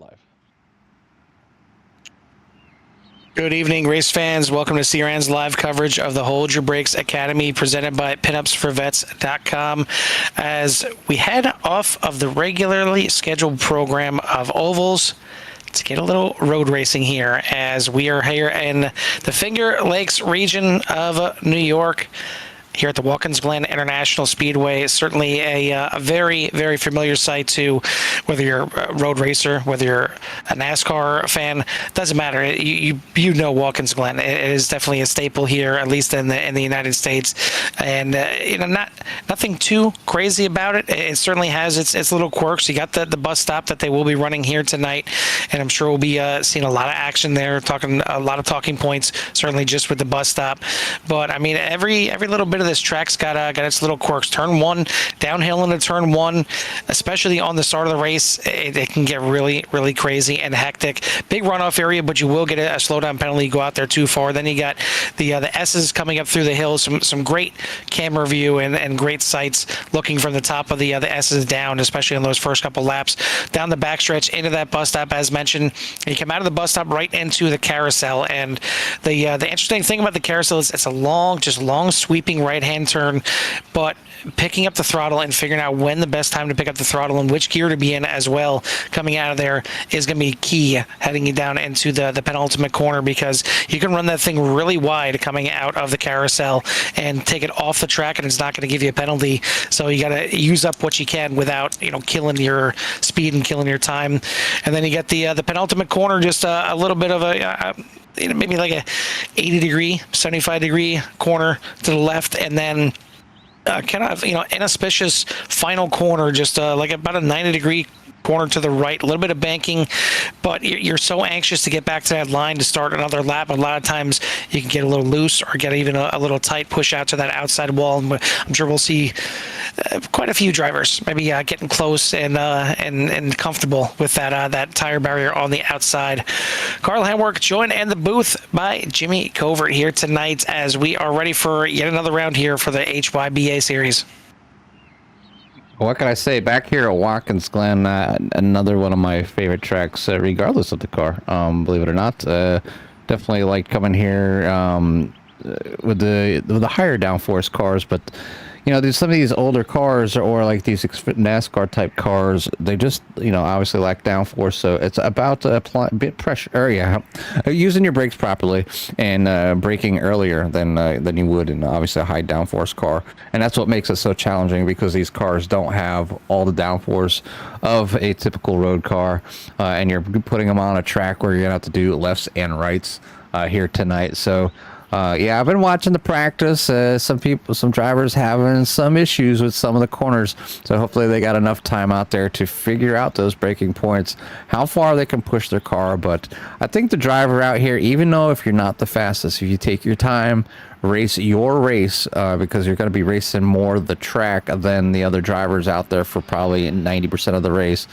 live. Good evening, race fans. Welcome to CRN's live coverage of the Hold Your Brakes Academy presented by PinUpsForVets.com. As we head off of the regularly scheduled program of ovals to get a little road racing here, as we are here in the Finger Lakes region of New York, here at the Watkins Glen International Speedway. Certainly a very, very familiar sight to whether you're a road racer, whether you're a NASCAR fan. Doesn't matter. You know Watkins Glen. It is definitely a staple here, at least in the United States. And nothing too crazy about it. It certainly has its little quirks. You got the bus stop that they will be running here tonight, and I'm sure we'll be seeing a lot of action there, talking a lot of talking points. Certainly just with the bus stop, but I mean every little bit of this track's got its little quirks. Turn one, downhill into turn one, especially on the start of the race, it can get really, really crazy and hectic. Big runoff area, but you will get a slowdown penalty. You go out there too far. Then you got the S's coming up through the hills. Some great camera view and great sights looking from the top of the S's down, especially on those first couple laps down the backstretch into that bus stop. As mentioned, you come out of the bus stop right into the carousel, and the interesting thing about the carousel is it's a long sweeping right-hand turn, but picking up the throttle and figuring out when the best time to pick up the throttle and which gear to be in as well coming out of there is going to be key heading you down into the penultimate corner, because you can run that thing really wide coming out of the carousel and take it off the track, and it's not going to give you a penalty. So you got to use up what you can without killing your speed and killing your time. And then you get the penultimate corner, just a little bit of a maybe like a 80-degree, 75-degree corner to the left, and then kind of inauspicious final corner, just like about a 90-degree corner to the right, a little bit of banking, but you're so anxious to get back to that line to start another lap. A lot of times you can get a little loose or get even a little tight push out to that outside wall, and I'm sure we'll see quite a few drivers maybe getting close and comfortable with that tire barrier on the outside. Carl Henwick joined in the booth by Jimmy Covert here tonight as we are ready for yet another round here for the HYBA series. What can I say? Back here at Watkins Glen, another one of my favorite tracks, regardless of the car. Believe it or not, definitely like coming here with the higher downforce cars, but there's some of these older cars or like these NASCAR type cars, they just, obviously lack downforce. So it's about applying a bit pressure, using your brakes properly and braking earlier than you would in obviously a high downforce car. And that's what makes it so challenging, because these cars don't have all the downforce of a typical road car. And you're putting them on a track where you're gonna have to do lefts and rights here tonight. So I've been watching the practice. Some drivers having some issues with some of the corners. So hopefully they got enough time out there to figure out those braking points, how far they can push their car. But I think the driver out here, even though if you're not the fastest, if you take your time, race your race, because you're going to be racing more the track than the other drivers out there for probably 90% of the race,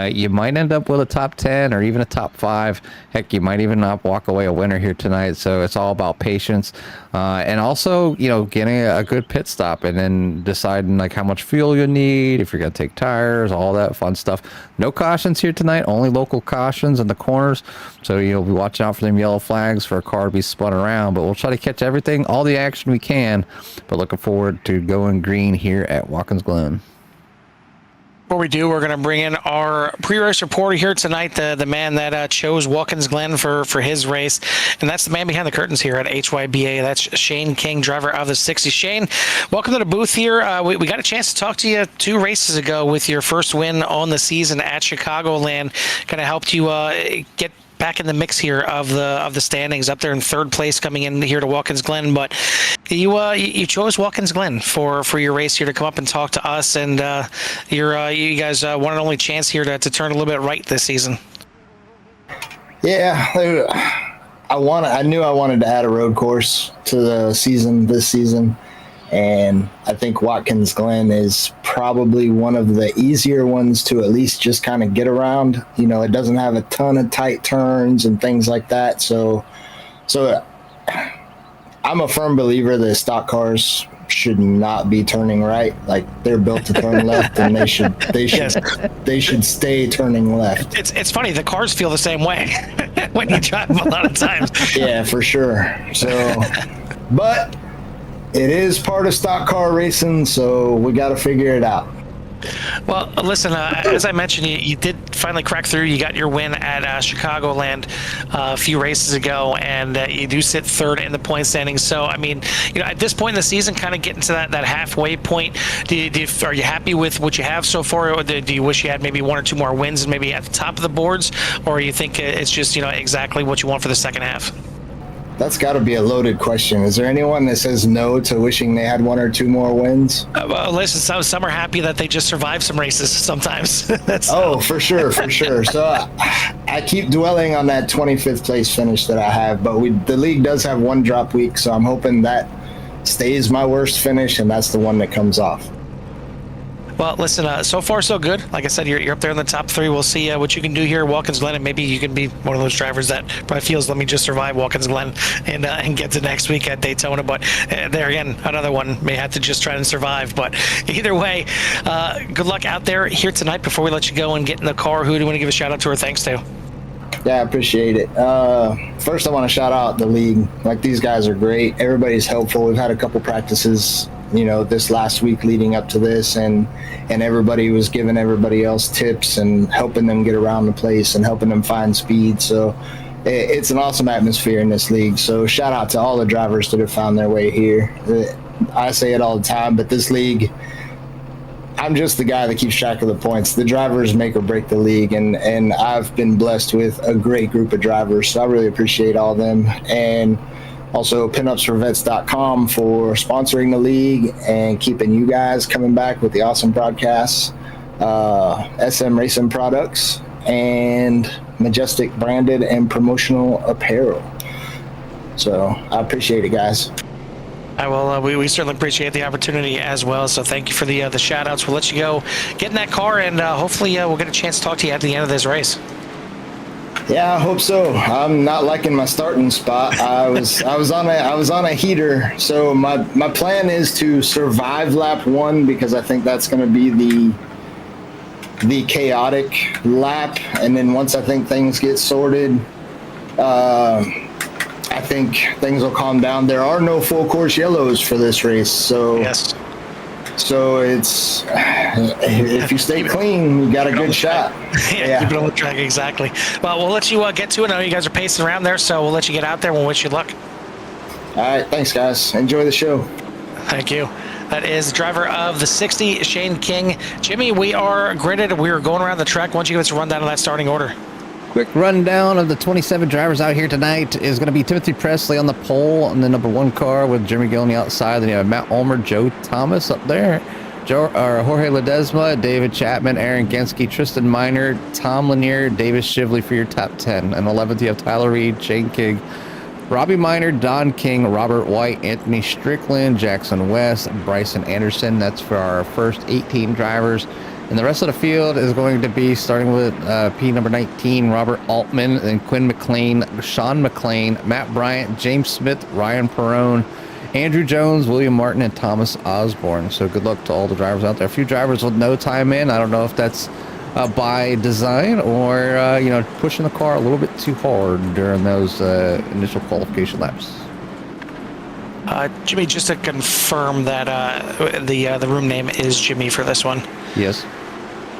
you might end up with a top 10 or even a top 5. Heck, you might even not walk away a winner here tonight. So it's all about patience, and also getting a good pit stop and then deciding like how much fuel you need, if you're going to take tires, all that fun stuff. No cautions here tonight, only local cautions in the corners, so you'll be watching out for them yellow flags for a car to be spun around. But we'll try to catch everything, all the action we can, but looking forward to going green here at Watkins Glen. Before we do, we're going to bring in our pre-race reporter here tonight, the man that chose Watkins Glen for his race, and that's the man behind the curtains here at HYBA. That's Shane King, driver of the 60. Shane, welcome to the booth here. We got a chance to talk to you 2 races ago with your first win on the season at Chicagoland. Kind of helped you get back in the mix here of the standings, up there in 3rd place coming in here to Watkins Glen. But you chose Watkins Glen for your race here to come up and talk to us, and you guys one and only chance here to turn a little bit right this season. Yeah, I knew I wanted to add a road course to the season this season, and I think Watkins Glen is probably one of the easier ones to at least just kind of get around. It doesn't have a ton of tight turns and things like that. So I I'm a firm believer that stock cars should not be turning right. Like, they're built to turn left, and they should Yes. they should stay turning left. It's funny. The cars feel the same way when you drive them a lot of times. Yeah, for sure. So, but it is part of stock car racing, so we got to figure it out. Well, listen, as I mentioned, you did finally crack through. You got your win at Chicagoland a few races ago, and you do sit third in the point standings. So, I mean, at this point in the season, kind of getting to that halfway point, are you happy with what you have so far? Or do you wish you had maybe one or two more wins and maybe at the top of the boards? Or you think it's just, exactly what you want for the second half? That's got to be a loaded question. Is there anyone that says no to wishing they had one or two more wins? Well, listen, some are happy that they just survive some races sometimes. For sure. So I keep dwelling on that 25th place finish that I have, but the league does have one drop week, so I'm hoping that stays my worst finish, and that's the one that comes off. Well, listen, so far so good. Like I said, you're up there in the top three. We'll see what you can do here at Watkins Glen, and maybe you can be one of those drivers that probably feels, let me just survive Watkins Glen and get to next week at Daytona. But there again, another one may have to just try and survive. But either way, good luck out there here tonight. Before we let you go and get in the car, who do you want to give a shout out to or thanks to? Yeah, I appreciate it. First, I want to shout out the league. Like, these guys are great. Everybody's helpful. We've had a couple practices, this last week leading up to this, and everybody was giving everybody else tips and helping them get around the place and helping them find speed. So it's an awesome atmosphere in this league. So shout out to all the drivers that have found their way here. I say it all the time, but this league, I'm just the guy that keeps track of the points. The drivers make or break the league, and I've been blessed with a great group of drivers, so I really appreciate all of them. And also pinupsforvets.com for sponsoring the league and keeping you guys coming back with the awesome broadcasts, SM Racing Products, and Majestic branded and promotional apparel. So I appreciate it, guys. We certainly appreciate the opportunity as well. So thank you for the shout outs. We'll let you go get in that car, and hopefully we'll get a chance to talk to you at the end of this race. Yeah, I hope so. I'm not liking my starting spot. I was on a heater. So my plan is to survive lap 1, because I think that's going to be the chaotic lap, and then once I think things get sorted, I think things will calm down. There are no full course yellows for this race, so yes. So it's, if you stay clean, you got a good shot. Yeah, keep it on the track, exactly. Well, we'll let you get to it. I know you guys are pacing around there, so we'll let you get out there. We'll wish you luck. All right, thanks, guys. Enjoy the show. Thank you. That is driver of the 60, Shane King. Jimmy, we are gridded. We are going around the track. Why don't you give us a rundown of that starting order? Quick rundown of the 27 drivers out here tonight is going to be Timothy Presley on the pole on the number 1 car with Jeremy Gill on the outside. Then you have Matt Ulmer, Joe Thomas up there, Jorge Ledesma, David Chapman, Aaron Genske, Tristan Miner, Tom Lanier, Davis Shively for your top 10. And 11th, you have Tyler Reed, Shane King, Robbie Miner, Don King, Robert White, Anthony Strickland, Jackson West, Bryson Anderson. That's for our first 18 drivers. And the rest of the field is going to be starting with P number 19, Robert Altman, and Quinn McLean, Sean McLean, Matt Bryant, James Smith, Ryan Perrone, Andrew Jones, William Martin, and Thomas Osborne. So good luck to all the drivers out there. A few drivers with no time in. I don't know if that's by design or, pushing the car a little bit too hard during those initial qualification laps. Jimmy, just to confirm that the room name is Jimmy for this one. Yes.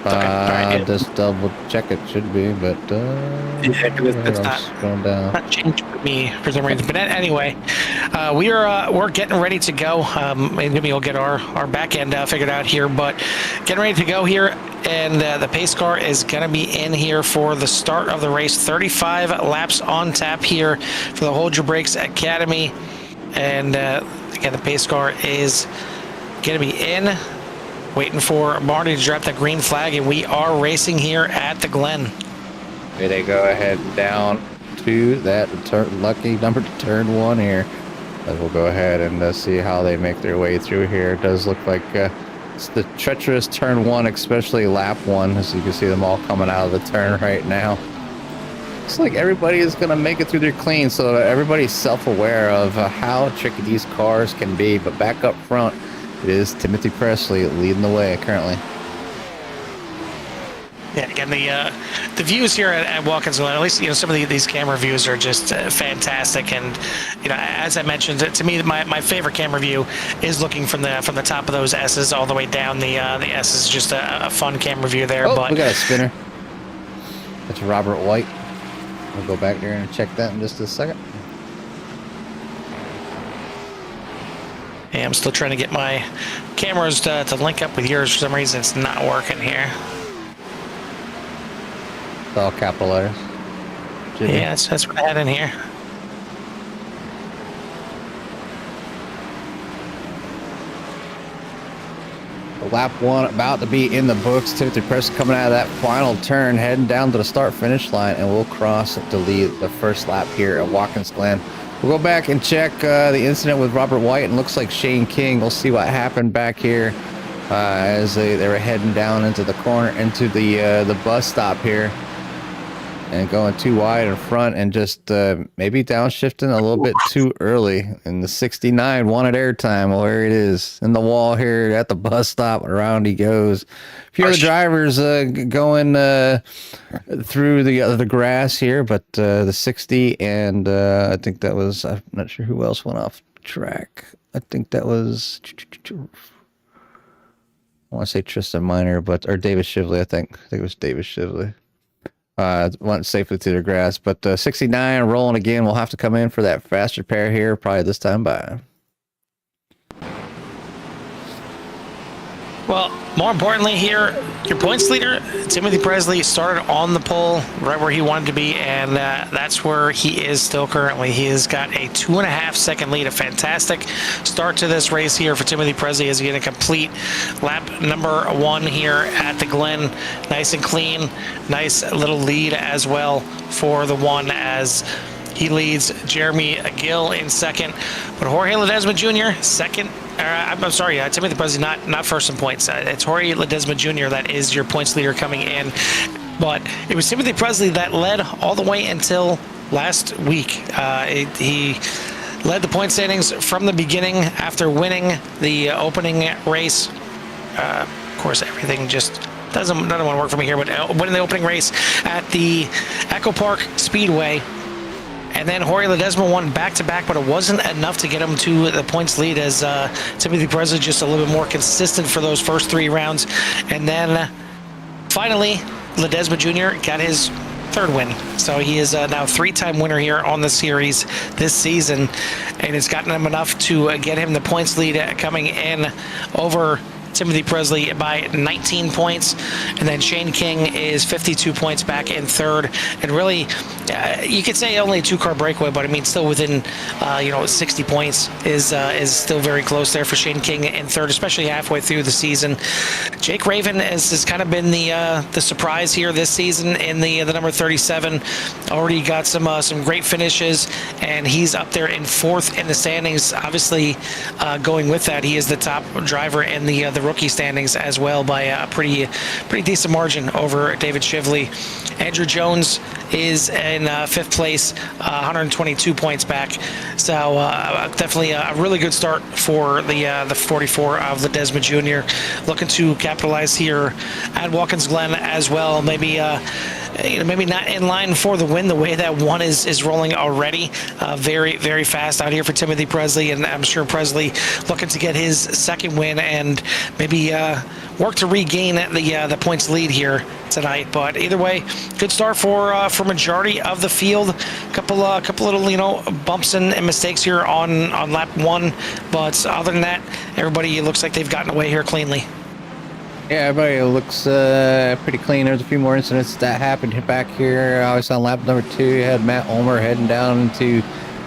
Okay. Right. Just double check, it should be, but it's not changed for me for some reason. But anyway, we're getting ready to go. Maybe we'll get our back end figured out here, but getting ready to go here. And the pace car is going to be in here for the start of the race. 35 laps on tap here for the Hold Your Brakes Academy. And again, the pace car is going to be in, waiting for Marty to drop the green flag, and we are racing here at the Glen. Okay, they go ahead down to that lucky number to turn 1 here. We'll go ahead and see how they make their way through here. It does look like it's the treacherous turn 1, especially lap 1, as you can see them all coming out of the turn right now. looks like everybody is going to make it through their clean, so everybody's self-aware of how tricky these cars can be. But back up front, it is Timothy Presley leading the way currently. Yeah, again, the views here at Watkins Glen, at least some of these camera views are just fantastic. And as I mentioned, to me, my favorite camera view is looking from the top of those S's all the way down. The S is just a fun camera view there. Oh, but we got a spinner. That's Robert White. We'll go back there and check that in just a second. Yeah, I'm still trying to get my cameras to link up with yours. For some reason, it's not working here. It's all capital letters. Jimmy. Yeah, that's what I had in here. Lap 1 about to be in the books. Timothy Presley coming out of that final turn, heading down to the start-finish line, and we'll cross to lead the first lap here at Watkins Glen. We'll go back and check the incident with Robert White, and looks like Shane King. We'll see what happened back here as they were heading down into the corner, into the bus stop here, and going too wide in front, and just maybe downshifting a little bit too early. And the 69 wanted airtime. Well, there it is in the wall here at the bus stop. Around he goes. A few other drivers going through the grass here, but the 60 and I think that was, I'm not sure who else went off track. I think that was, I want to say Tristan Miner, or David Shively. I think it was David Shively. Went safely through the grass, but 69 rolling again. We'll have to come in for that faster pair here, probably this time by. Well, more importantly here, your points leader, Timothy Presley, started on the pole right where he wanted to be, and that's where he is still currently. He has got a 2.5 second lead. A fantastic start to this race here for Timothy Presley as he's going to complete lap number 1 here at the Glen. Nice and clean. Nice little lead as well for the one as he leads Jeremy Gill in second. But Jorge Ledesma Jr. second. I'm sorry, Timothy Presley not first in points. It's Jorge Ledesma Jr. that is your points leader coming in. But it was Timothy Presley that led all the way until last week. He led the point standings from the beginning after winning the opening race. Of course, everything just doesn't want to work for me here, but winning the opening race at the Echo Park Speedway. And then Jorge Ledesma won back-to-back, but it wasn't enough to get him to the points lead as Timothy Presley just a little bit more consistent for those first 3 rounds. And then finally, Ledesma Jr. got his 3rd win. So he is now 3-time winner here on the series this season. And it's gotten him enough to get him the points lead coming in over Timothy Presley by 19 points, and then Shane King is 52 points back in 3rd. And really, you could say only a 2-car breakaway, but I mean, still within 60 points is still very close there for Shane King in 3rd, especially halfway through the season. Jake Raven has kind of been the surprise here this season in the number 37. Already got some great finishes, and he's up there in 4th in the standings. Obviously, going with that, he is the top driver in the rookie standings as well by a pretty decent margin over David Shively. Andrew Jones is in 5th place, 122 points back. So definitely a really good start for the 44 of Ledesma Jr. Looking to capitalize here at Watkins Glen as well. Maybe not in line for the win the way that one is rolling already. Very, very fast out here for Timothy Presley, and I'm sure Presley looking to get his 2nd win and maybe work to regain the points lead here tonight. But either way, good start for majority of the field. Couple little bumps and mistakes here on lap 1, but other than that, everybody looks like they've gotten away here cleanly. Yeah, everybody looks pretty clean. There's a few more incidents that happened back here. I was on lap number 2. You had Matt Ulmer heading down into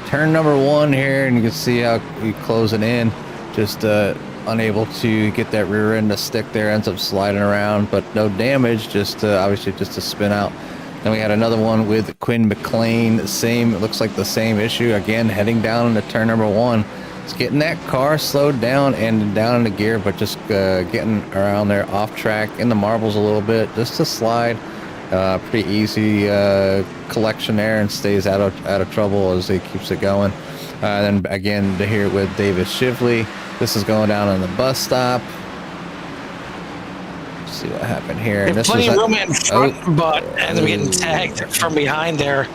turn number 1 here, and you can see how he's closing in. Just unable to get that rear end to stick there. Ends up sliding around, but no damage. Just obviously just a spin out. Then we had another one with Quinn McLean. It looks like the same issue again, heading down into turn number 1. It's getting that car slowed down and down into gear, but just getting around there off track in the marbles a little bit, just to slide Pretty easy collection there, and stays out of trouble as he keeps it going. Then again here with David Shively. This is going down on the bus stop. Let's see what happened here. There's plenty of room in front, but ends up getting tagged from behind there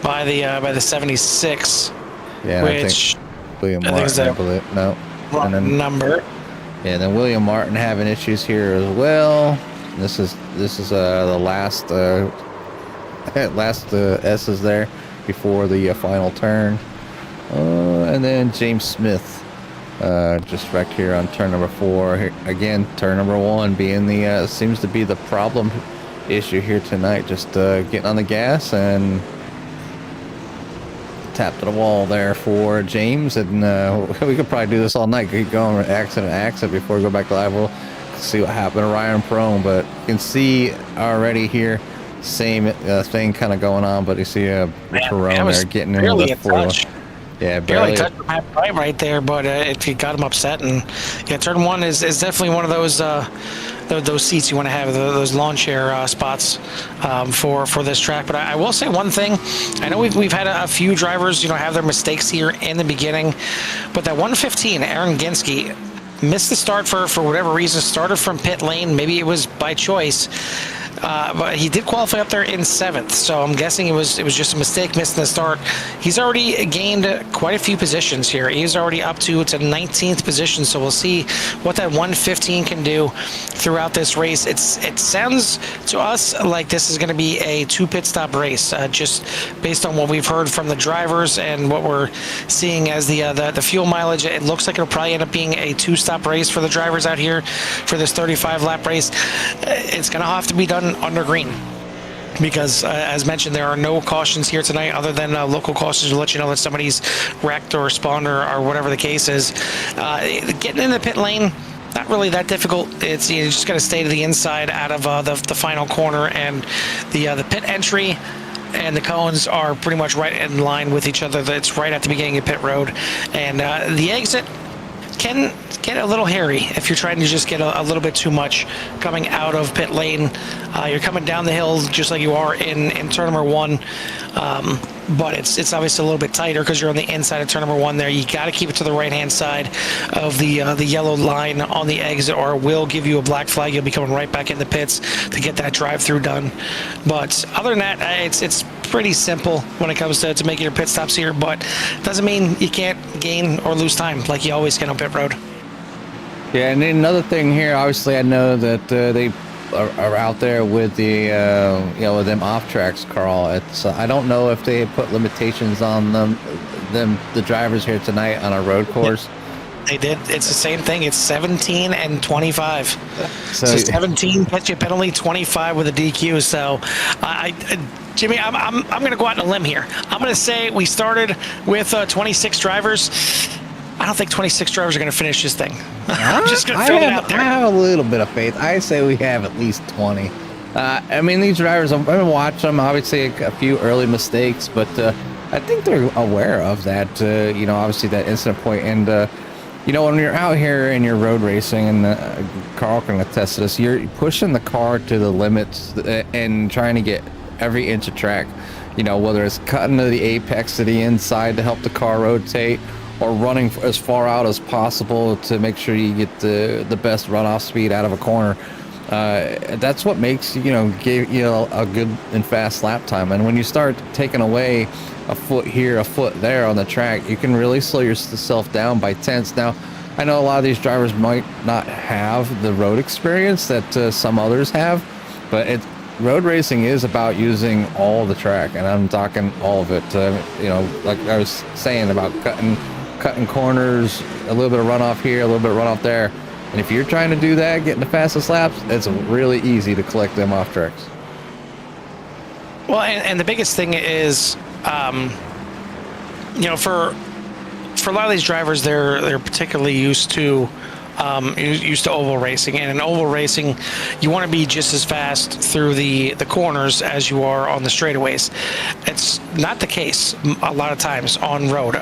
by the 76. Yeah, which I think William Martin, I believe. No. And then, number. Yeah, then William Martin having issues here as well. This is the last S's there before the final turn. And then James Smith just wrecked here on turn number 4. Here, again, turn number 1 being the seems to be the problem issue here tonight. Just getting on the gas and tap to the wall there for James. And we could probably do this all night. Keep going accident before we go back to live. We'll see what happened to Ryan Prone, but you can see already here same thing kind of going on. But you see Perone there getting in the 4. Yeah, barely touched Matt right there, but it got him upset. And yeah, turn 1 is definitely one of those seats you want to have, those lawn chair spots for this track. But I will say one thing. I know we've had a few drivers have their mistakes here in the beginning, but that 115 Aaron Ginsky missed the start for whatever reason. Started from pit lane. Maybe it was by choice. But he did qualify up there in 7th, so I'm guessing it was just a mistake missing the start. He's already gained quite a few positions here. He's already up to 19th position, so we'll see what that 115 can do throughout this race. It sounds to us like this is going to be a 2 pit stop race, just based on what we've heard from the drivers and what we're seeing as the fuel mileage. It looks like it'll probably end up being a 2 stop race for the drivers out here for this 35 lap race. It's going to have to be done under green, because as mentioned, there are no cautions here tonight other than local cautions to let you know that somebody's wrecked or spawned or whatever the case is. Getting in the pit lane, not really that difficult. It's you just got to stay to the inside out of the final corner, and the pit entry and the cones are pretty much right in line with each other. It's right at the beginning of pit road, and the exit can get a little hairy if you're trying to just get a little bit too much coming out of pit lane. You're coming down the hill just like you are in turn number 1, but it's obviously a little bit tighter because you're on the inside of turn number 1 there. You got to keep it to the right hand side of the yellow line on the exit, or it will give you a black flag. You'll be coming right back in the pits to get that drive through done. But other than that, it's pretty simple when it comes to making your pit stops here, but doesn't mean you can't gain or lose time like you always can on pit road. Yeah, and then another thing here, obviously I know that they are out there with the with them off tracks, Carl. It's I don't know if they put limitations on the drivers here tonight on a road course. They did. It's the same thing. It's 17 and 25. So 17 gets you a penalty, 25 with a DQ. So Jimmy, I'm going to go out on a limb here. I'm going to say we started with 26 drivers. I don't think 26 drivers are going to finish this thing. I'm just going to throw it out there. I have a little bit of faith. I say we have at least 20. I mean, these drivers, I'm going to watch them. Obviously, a few early mistakes, but I think they're aware of that, obviously that incident point. And, when you're out here and you're road racing, and Carl can attest to this, you're pushing the car to the limits and trying to get every inch of track, whether it's cutting to the apex to the inside to help the car rotate, or running as far out as possible to make sure you get the best runoff speed out of a corner. That's what makes give a good and fast lap time. And when you start taking away a foot here, a foot there on the track, you can really slow yourself down by tenths. Now, I know a lot of these drivers might not have the road experience that some others have, but road racing is about using all the track, and I'm talking all of it. Like I was saying about cutting corners, a little bit of runoff here, a little bit of runoff there. And if you're trying to do that, getting the fastest laps, it's really easy to collect them off tracks. Well, and the biggest thing is, for a lot of these drivers, they're particularly used to oval racing, and in oval racing you want to be just as fast through the corners as you are on the straightaways. It's not the case a lot of times on road.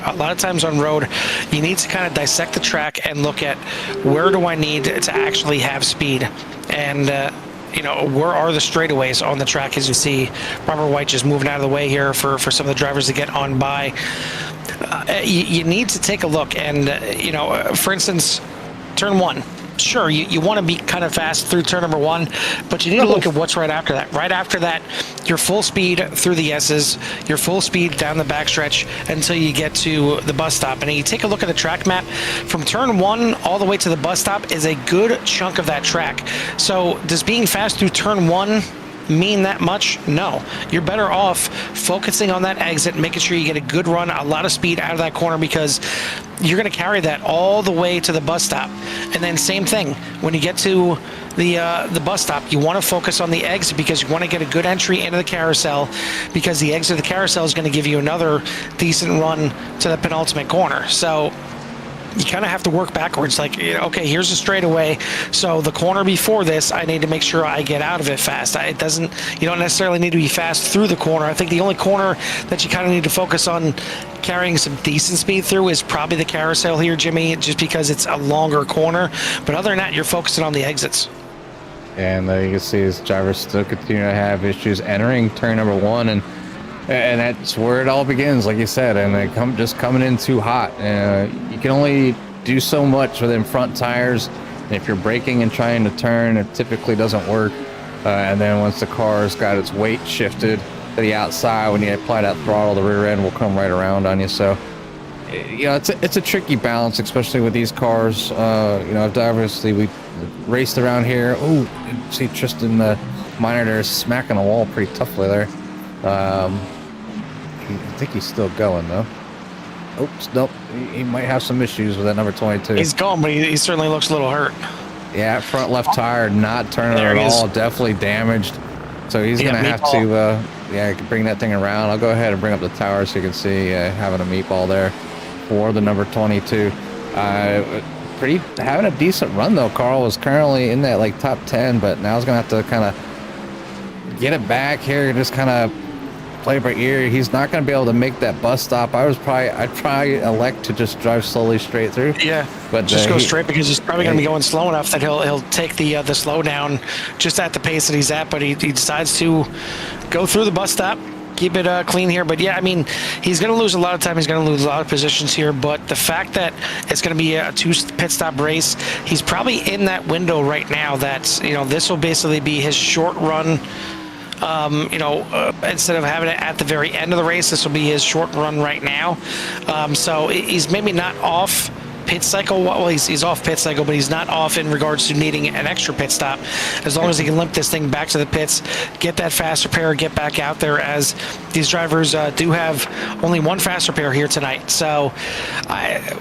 You need to kind of dissect the track and look at where do I need to actually have speed. And where are the straightaways on the track? As you see, Robert White just moving out of the way here for some of the drivers to get on by. You need to take a look, and for instance, turn one. Sure, you want to be kind of fast through turn number one, but you need to look at what's right after that. Right after that, you're full speed through the S's, you're full speed down the backstretch until you get to the bus stop. And you take a look at the track map, from turn one all the way to the bus stop is a good chunk of that track. So does being fast through turn one mean that much? No. You're better off focusing on that exit, making sure you get a good run, a lot of speed out of that corner, because you're going to carry that all the way to the bus stop. And then same thing, when you get to the bus stop, you want to focus on the exit, because you want to get a good entry into the carousel, because the exit of the carousel is going to give you another decent run to the penultimate corner. So you kind of have to work backwards. Like, okay, here's a straightaway. So the corner before this, I need to make sure I get out of it fast. You don't necessarily need to be fast through the corner. I think the only corner that you kind of need to focus on carrying some decent speed through is probably the carousel here, Jimmy, just because it's a longer corner. But other than that, you're focusing on the exits. And you can see his drivers still continue to have issues entering turn number one, and that's where it all begins, like you said. And they just coming in too hot. You can only do so much with them front tires. And if you're braking and trying to turn, it typically doesn't work. And then once the car's got its weight shifted to the outside, when you apply that throttle, the rear end will come right around on you. So, it's a tricky balance, especially with these cars. Obviously we raced around here. Oh, see Tristan Minor there smacking the wall pretty toughly there. I think he's still going though. Oops, nope. He might have some issues with that number 22. He's going, but he certainly looks a little hurt. Yeah, front left tire not turning at all. Definitely damaged. So he's going to have to bring that thing around. I'll go ahead and bring up the tower so you can see having a meatball there for the number 22. Having a decent run though. Carl was currently in that like top 10, but now he's going to have to kind of get it back here, just kind of play by ear. He's not going to be able to make that bus stop. I'd probably elect to just drive slowly straight through. Yeah, but just go straight, because he's probably going to be going slow enough that he'll take the slow down just at the pace that he's at. But he decides to go through the bus stop, keep it clean here. But yeah, I mean, he's going to lose a lot of time. He's going to lose a lot of positions here. But the fact that it's going to be a 2 pit stop race, he's probably in that window right now. That's this will basically be his short run. Instead of having it at the very end of the race, this will be his short run right now. So he's maybe not off pit cycle. Well, he's off pit cycle, but he's not off in regards to needing an extra pit stop. As long as he can limp this thing back to the pits, get that fast repair, get back out there, as these drivers do have only one fast repair here tonight. So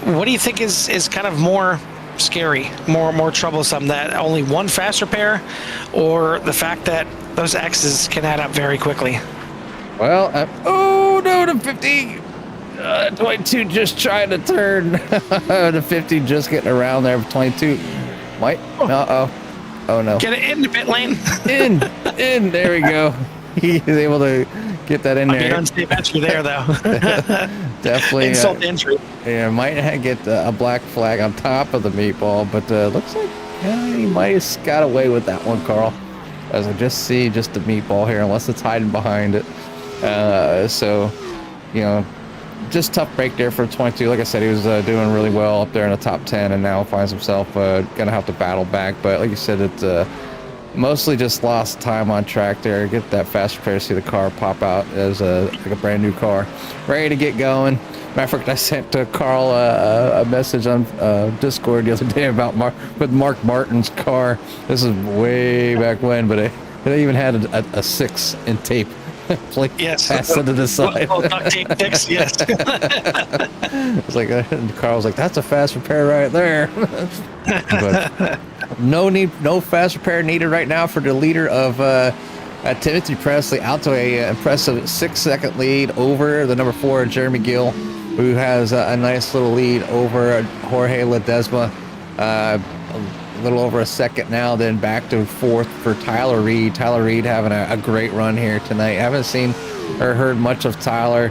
what do you think is kind of more scary, more troublesome, that only one fast repair, or the fact that those X's can add up very quickly? Well, the 50, 22 just trying to turn. The 50 just getting around there. 22 might. Oh no. Get it in the pit lane. in. There we go. He is able to get that in there. Be unsafe entry there, though. Definitely. Insult entry. Yeah, might get a black flag on top of the meatball, but looks like he might have got away with that one, Carl. As I just see the meatball here, unless it's hiding behind it. Just tough break there for 22. Like I said, he was doing really well up there in the top 10, and now finds himself gonna have to battle back. But like you said, it mostly just lost time on track there. Get that fast repair, see the car pop out as a brand new car, ready to get going. Matter of fact, I sent Carl a message on Discord the other day about Mark Martin's car. This is way back when, but it even had a 6 in tape. Yes. Passed to the side. Duct tape 6, yes. It's like, Carl was like, that's a fast repair right there. But no fast repair needed right now for the leader of Timothy Presley, out to a impressive 6-second lead over the number 4, Jeremy Gill, who has a nice little lead over Jorge Ledesma. A little over a second now, then back to 4th for Tyler Reed. Tyler Reed having a great run here tonight. Haven't seen or heard much of Tyler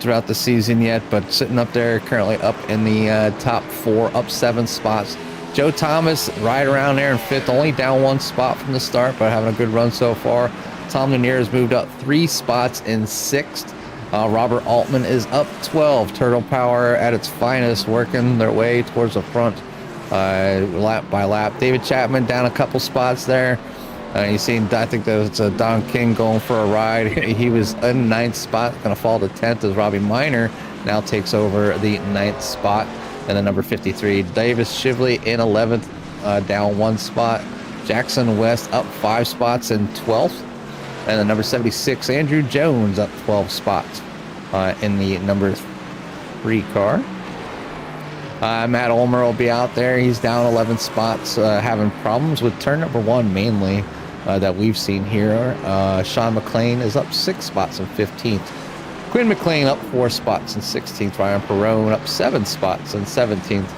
throughout the season yet, but sitting up there currently up in the top 4, up 7 spots Joe Thomas right around there in 5th, only down 1 spot from the start, but having a good run so far. Tom Lanier has moved up 3 spots in 6th. Robert Altman is up 12. Turtle Power at its finest, working their way towards the front lap by lap. David Chapman down a couple spots there. You seen, I think that was Don King going for a ride. He was in 9th spot, going to fall to 10th as Robbie Minor now takes over the 9th spot. And then number 53, Davis Shively in 11th, down 1 spot. Jackson West up 5 spots in 12th. And then number 76, Andrew Jones up 12 spots in the number 3 car. Matt Ulmer will be out there. He's down 11 spots, having problems with turn number 1 mainly that we've seen here. Sean McLean is up 6 spots in 15th. Quinn McLean up 4 spots in 16th. Ryan Perrone up 7 spots in 17th.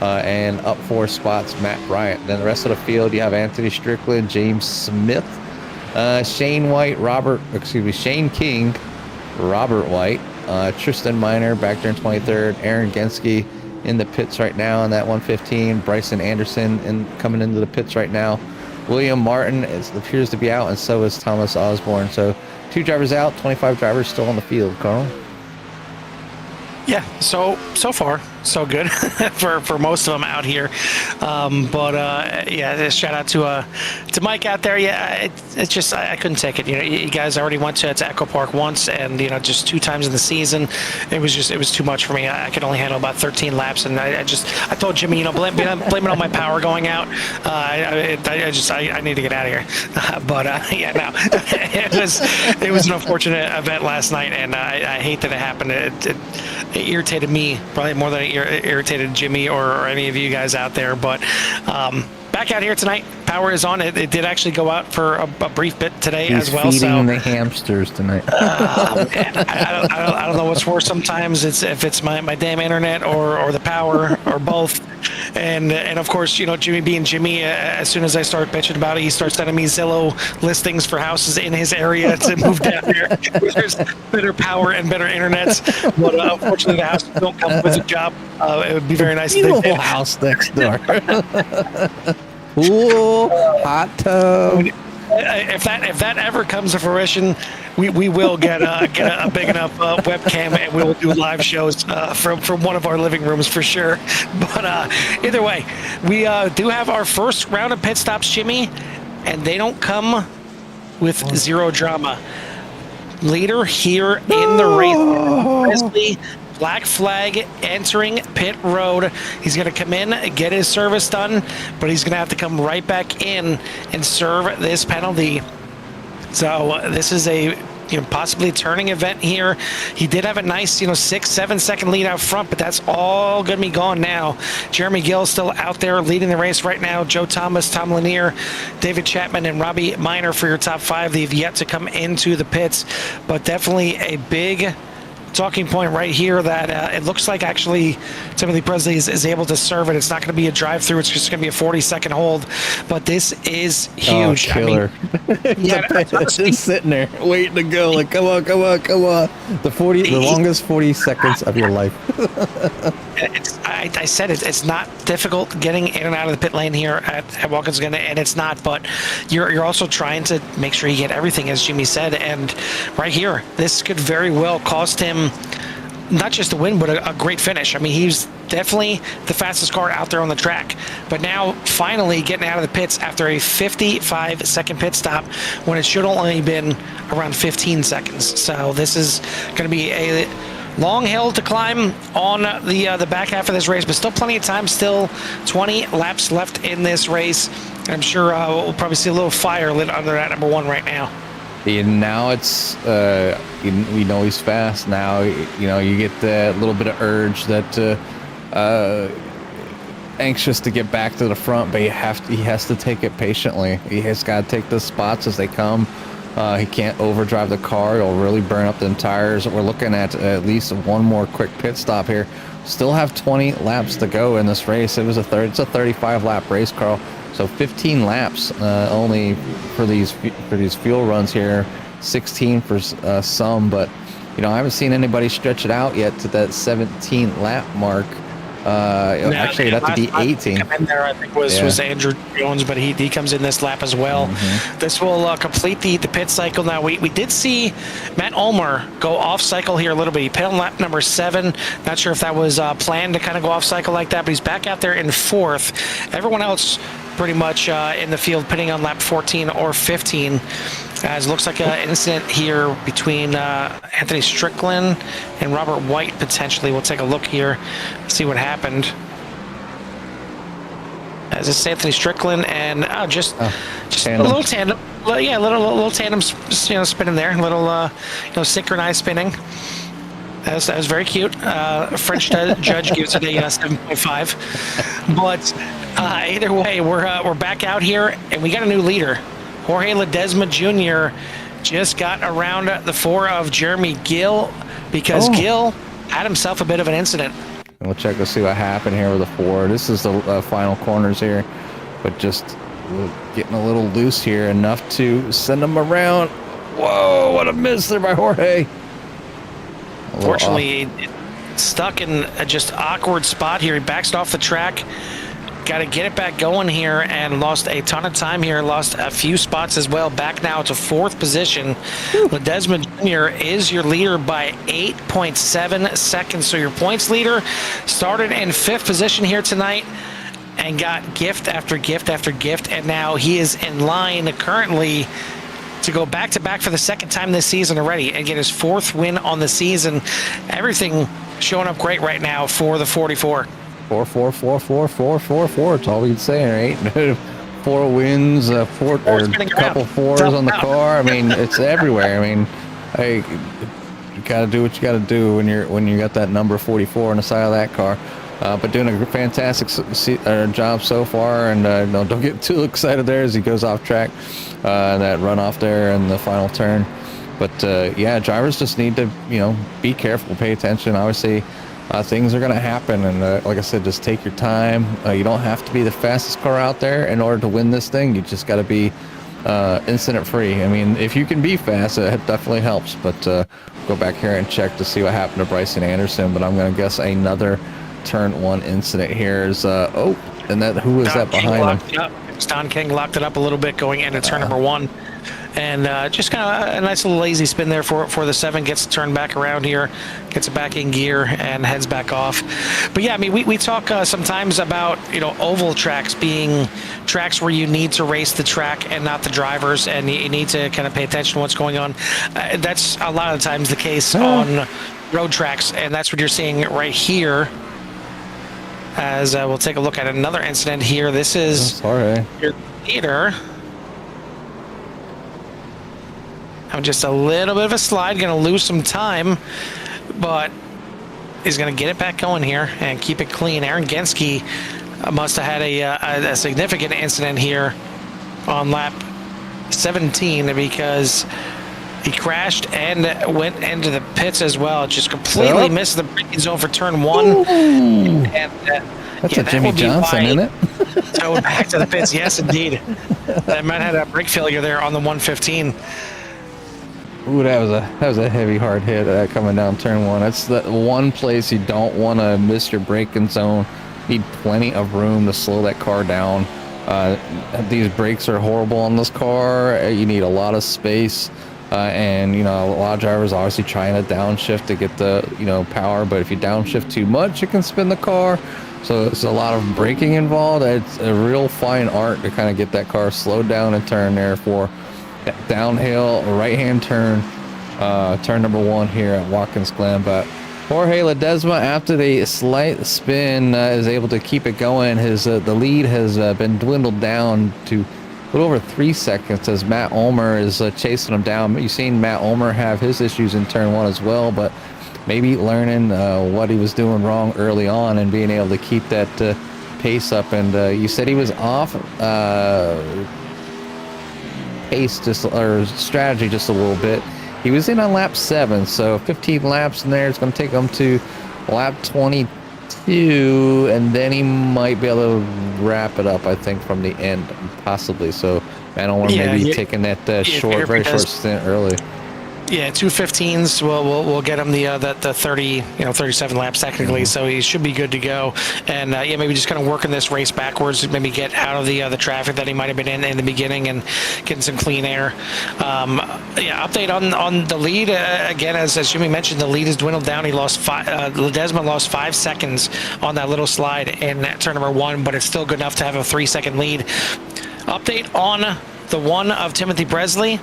And up 4 spots, Matt Bryant. Then the rest of the field, you have Anthony Strickland, James Smith, Shane King, Robert White, Tristan Miner back there in 23rd, Aaron Genske in the pits right now in that 115, Bryson Anderson coming into the pits right now. William Martin appears to be out, and so is Thomas Osborne. So 2 drivers out, 25 drivers still on the field, Carl. Yeah, so far so good for most of them out here, yeah, shout out to Mike out there. Yeah, it's just I couldn't take it. You guys already went to Echo Park once, and just 2 times in the season. It was too much for me. I could only handle about 13 laps, and I told Jimmy, blame it on my power going out. I need to get out of here. Yeah, no, it was an unfortunate event last night, and I hate that it happened. It irritated me probably more than it irritated Jimmy or any of you guys out there. But back out here tonight, power is on. It did actually go out for a brief bit today as well. He's feeding the hamsters tonight. I don't know what's worse. Sometimes if it's my damn internet or the power or both. And of course, Jimmy being Jimmy, as soon as I start bitching about it, he starts sending me Zillow listings for houses in his area to move down here. There's better power and better internet. But unfortunately, the houses don't come with a job. It would be very nice if they did. House next door. Pool, hot tub. If that ever comes to fruition, we will get a big enough webcam, and we will do live shows from one of our living rooms for sure. But either way, we do have our first round of pit stops, Jimmy, and they don't come with 0 drama. Later here in the race, Presley, black flag entering pit road. He's going to come in, get his service done, but he's going to have to come right back in and serve this penalty. So this is a possibly turning event here. He did have a nice 6-7 second lead out front, but that's all going to be gone now. Jeremy Gill still out there leading the race right now. Joe Thomas, Tom Lanier, David Chapman, and Robbie Minor for your top 5. They've yet to come into the pits, but definitely a big talking point right here that it looks like actually Timothy Presley is able to serve it. It's not going to be a drive-through. It's just going to be a 40-second hold. But this is huge. Oh, killer. Just sitting there waiting to go. Like, come on. The longest 40 seconds of your life. I said it's not difficult getting in and out of the pit lane here at Watkins Glen, and it's not. But you're also trying to make sure you get everything, as Jimmy said. And right here, this could very well cost him not just a win, but a great finish. I mean, he's definitely the fastest car out there on the track. But now, finally getting out of the pits after a 55-second pit stop when it should only been around 15 seconds. So this is going to be a long hill to climb on the back half of this race, but still plenty of time. Still 20 laps left in this race. I'm sure we'll probably see a little fire lit under that number 1 right now. And now it's we know he's fast. Now you get the little bit of urge that anxious to get back to the front, but he has to take it patiently. He has got to take the spots as they come. He can't overdrive the car. It'll really burn up them tires. We're looking at least one more quick pit stop here. Still have 20 laps to go in this race. It's a 35 lap race, Carl. So 15 laps only for these fuel runs here. 16 for some, but I haven't seen anybody stretch it out yet to that 17 lap mark. Actually, it'd have to be 18. In there, I think was Andrew Jones, but he comes in this lap as well. This will complete the pit cycle. Now we did see Matt Ulmer go off cycle here a little bit. He pit on lap number 7. Not sure if that was planned to kind of go off cycle like that, but he's back out there in 4th. Everyone else pretty much in the field pitting on lap 14 or 15. As it looks like an incident here between Anthony Strickland and Robert White potentially. We'll take a look here, see what happened. As it's Anthony Strickland and just tandem. A little tandem, yeah, little tandem, spinning there, little synchronized spinning. That was very cute. French judge gives it a 7.5. But either way, we're back out here, and we got a new leader. Jorge Ledesma Jr. just got around the 4 of Jeremy Gill because Gill had himself a bit of an incident. We'll check to see what happened here with the 4. This is the final corners here, but just getting a little loose here, enough to send him around. Whoa, what a miss there by Jorge. Fortunately, stuck in a just awkward spot here. He backs off the track. Got to get it back going here and lost a ton of time here. Lost a few spots as well. Back now to 4th position. Ledesma Jr. is your leader by 8.7 seconds. So your points leader started in 5th position here tonight and got gift after gift after gift. And now he is in line currently to go back-to-back for the 2nd time this season already and get his 4th win on the season. Everything showing up great right now for the 44. 4, 4, 4, 4, 4, 4, 4. It's all we can say, right? 4 wins, 4 or a couple 4s on the car. I mean, it's everywhere. I mean, you gotta do what you gotta do when you got that number 44 on the side of that car. But doing a fantastic job so far, and don't get too excited there as he goes off track. That runoff there in the final turn. But yeah, drivers just need to be careful, pay attention. Obviously, things are going to happen, and like I said, just take your time. You don't have to be the fastest car out there in order to win this thing. You just got to be incident free. I mean, if you can be fast, it definitely helps. But go back here and check to see what happened to Bryson Anderson. But I'm going to guess another turn 1 incident here is and that who was that behind him? Don King locked it up a little bit going into turn number 1. And just kind of a nice little lazy spin there for the 7. Gets turned back around here, gets it back in gear, and heads back off. But yeah, I mean, we talk sometimes about oval tracks being tracks where you need to race the track and not the drivers, and you need to kind of pay attention to what's going on. That's a lot of times the case on road tracks, and that's what you're seeing right here. As we'll take a look at another incident here. This is your leader. Just a little bit of a slide, going to lose some time, but he's going to get it back going here and keep it clean. Aaron Genske must have had a significant incident here on lap 17 because he crashed and went into the pits as well. Just completely missed the braking zone for turn 1. And, that's a Jimmy Johnson, isn't it? So back to the pits. Yes, indeed. That might have had a brake failure there on the 115. Ooh, that was a heavy hard hit coming down turn 1. That's the one place you don't want to miss your braking zone. You need plenty of room to slow that car down. These brakes are horrible on this car. You need a lot of space, and a lot of drivers are obviously trying to downshift to get the power. But if you downshift too much, you can spin the car. So it's a lot of braking involved. It's a real fine art to kind of get that car slowed down and turn there for downhill right-hand turn, turn number 1 here at Watkins Glen. But Jorge Ledesma, after the slight spin, is able to keep it going. His the lead has been dwindled down to a little over 3 seconds as Matt Ulmer is chasing him down. You've seen Matt Ulmer have his issues in turn 1 as well, but maybe learning what he was doing wrong early on and being able to keep that pace up. And you said he was off pace or strategy just a little bit. He was in on lap 7, so 15 laps in there. It's going to take him to lap 22, and then he might be able to wrap it up, I think, from the end, possibly. So I don't want maybe taking that very short stint early. Yeah, 2:15s will get him the 30, 37 laps technically, so he should be good to go. And yeah, maybe just kind of working this race backwards, maybe get out of the traffic that he might have been in the beginning and getting some clean air. Yeah, update on the lead again, as Jimmy mentioned, the lead has dwindled down. He lost Ledesma lost 5 seconds on that little slide in turn number 1, but it's still good enough to have a 3-second lead. Update on the one of Timothy Bresley.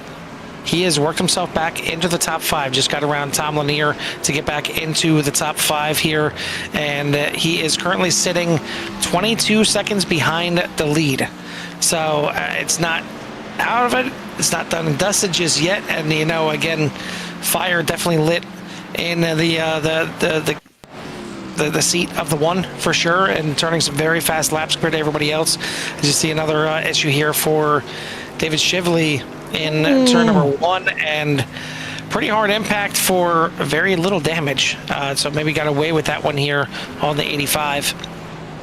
He has worked himself back into the top 5, just got around Tom Lanier to get back into the top 5 here, and he is currently sitting 22 seconds behind the lead. So it's not out of it, it's not done and dusted just yet, and again, fire definitely lit in the seat of the one for sure, and turning some very fast laps compared to everybody else. As you see, another issue here for David Shively in turn number 1, and pretty hard impact for very little damage. So maybe got away with that one here on the 85.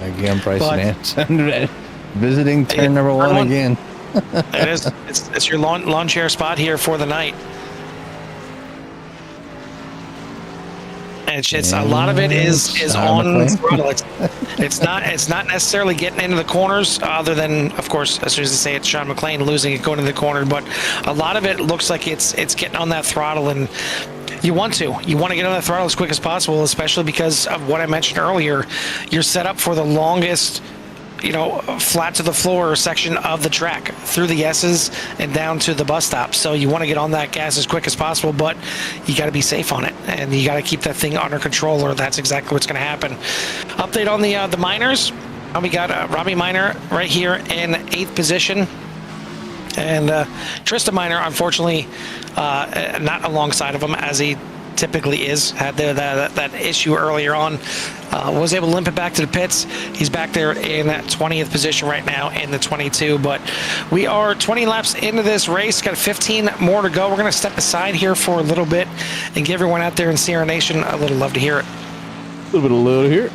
Again, Bryson Anderson visiting turn number 1 again. It is. It's your lawn chair spot here for the night. And it's a lot of it is on throttle. It's not necessarily getting into the corners, other than, of course, as soon as they say it's Sean McLean losing it going into the corner, but a lot of it looks like it's getting on that throttle, and you want to get on that throttle as quick as possible, especially because of what I mentioned earlier. You're set up for the longest flat to the floor section of the track, through the S's and down to the bus stop. So you want to get on that gas as quick as possible, but you got to be safe on it, and you got to keep that thing under control, or that's exactly what's going to happen. Update on the minors. We got Robbie Minor right here in 8th position, and Tristan Minor, unfortunately, not alongside of him as he typically is. Had that issue earlier on. Was able to limp it back to the pits. He's back there in 20th position right now in the 22, but we are 20 laps into this race. Got 15 more to go. We're going to step aside here for a little bit and give everyone out there in Sierra Nation a little love to hear it. A little bit of love to hear it.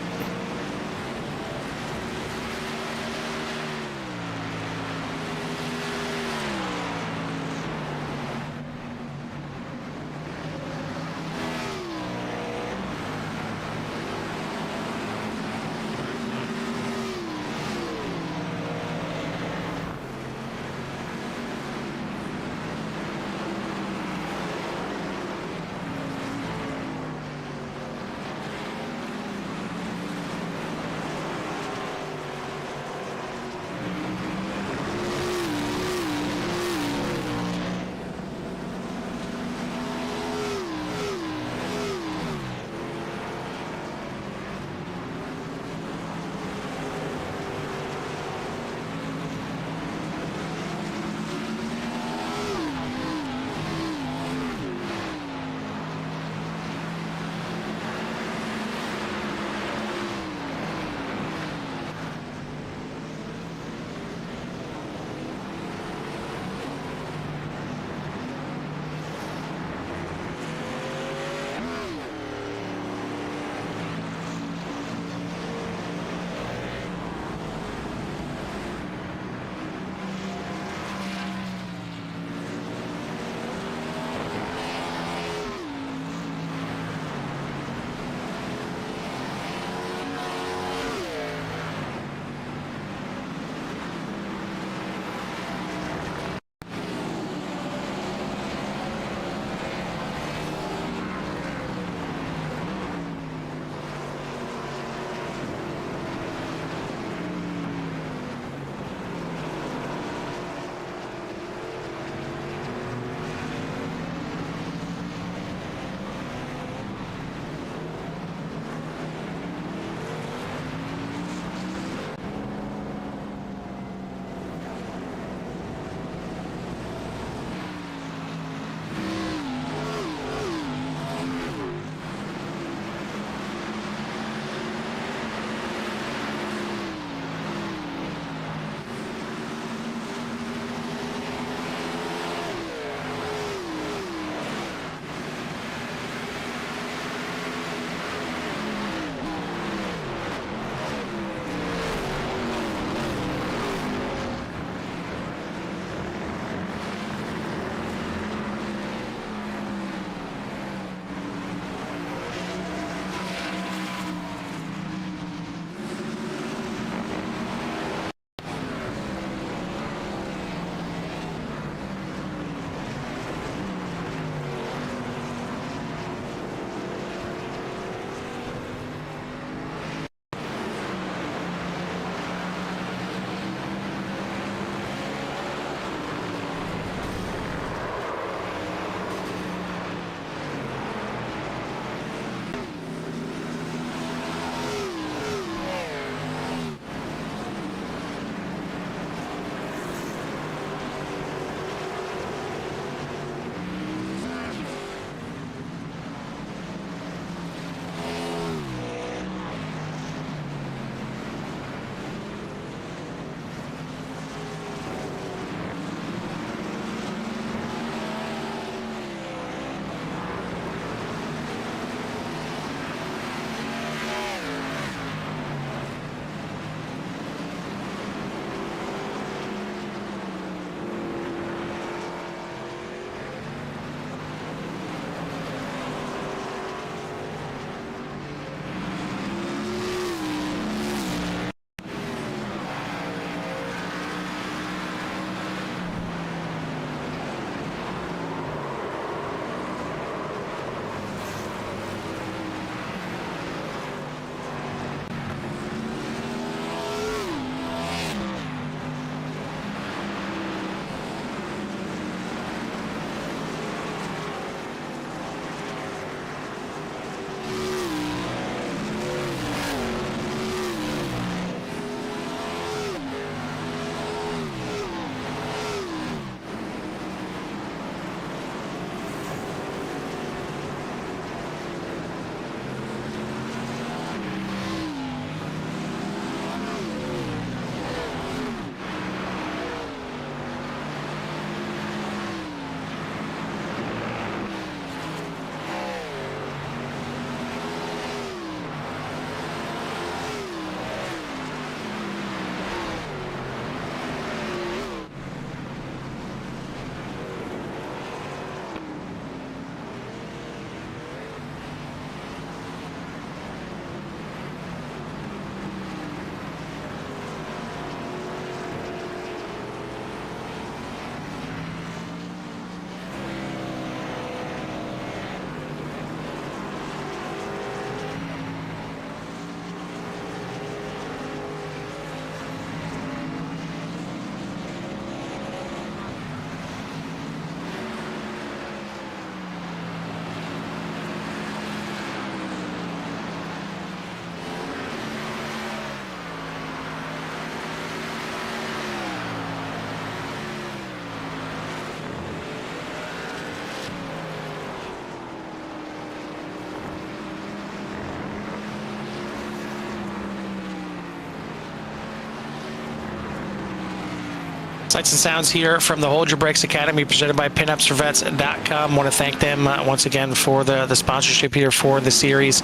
Sights and sounds here from the Hold Your Brakes Academy, presented by PinUpsForVets.com. Want to thank them once again for the sponsorship here for the series,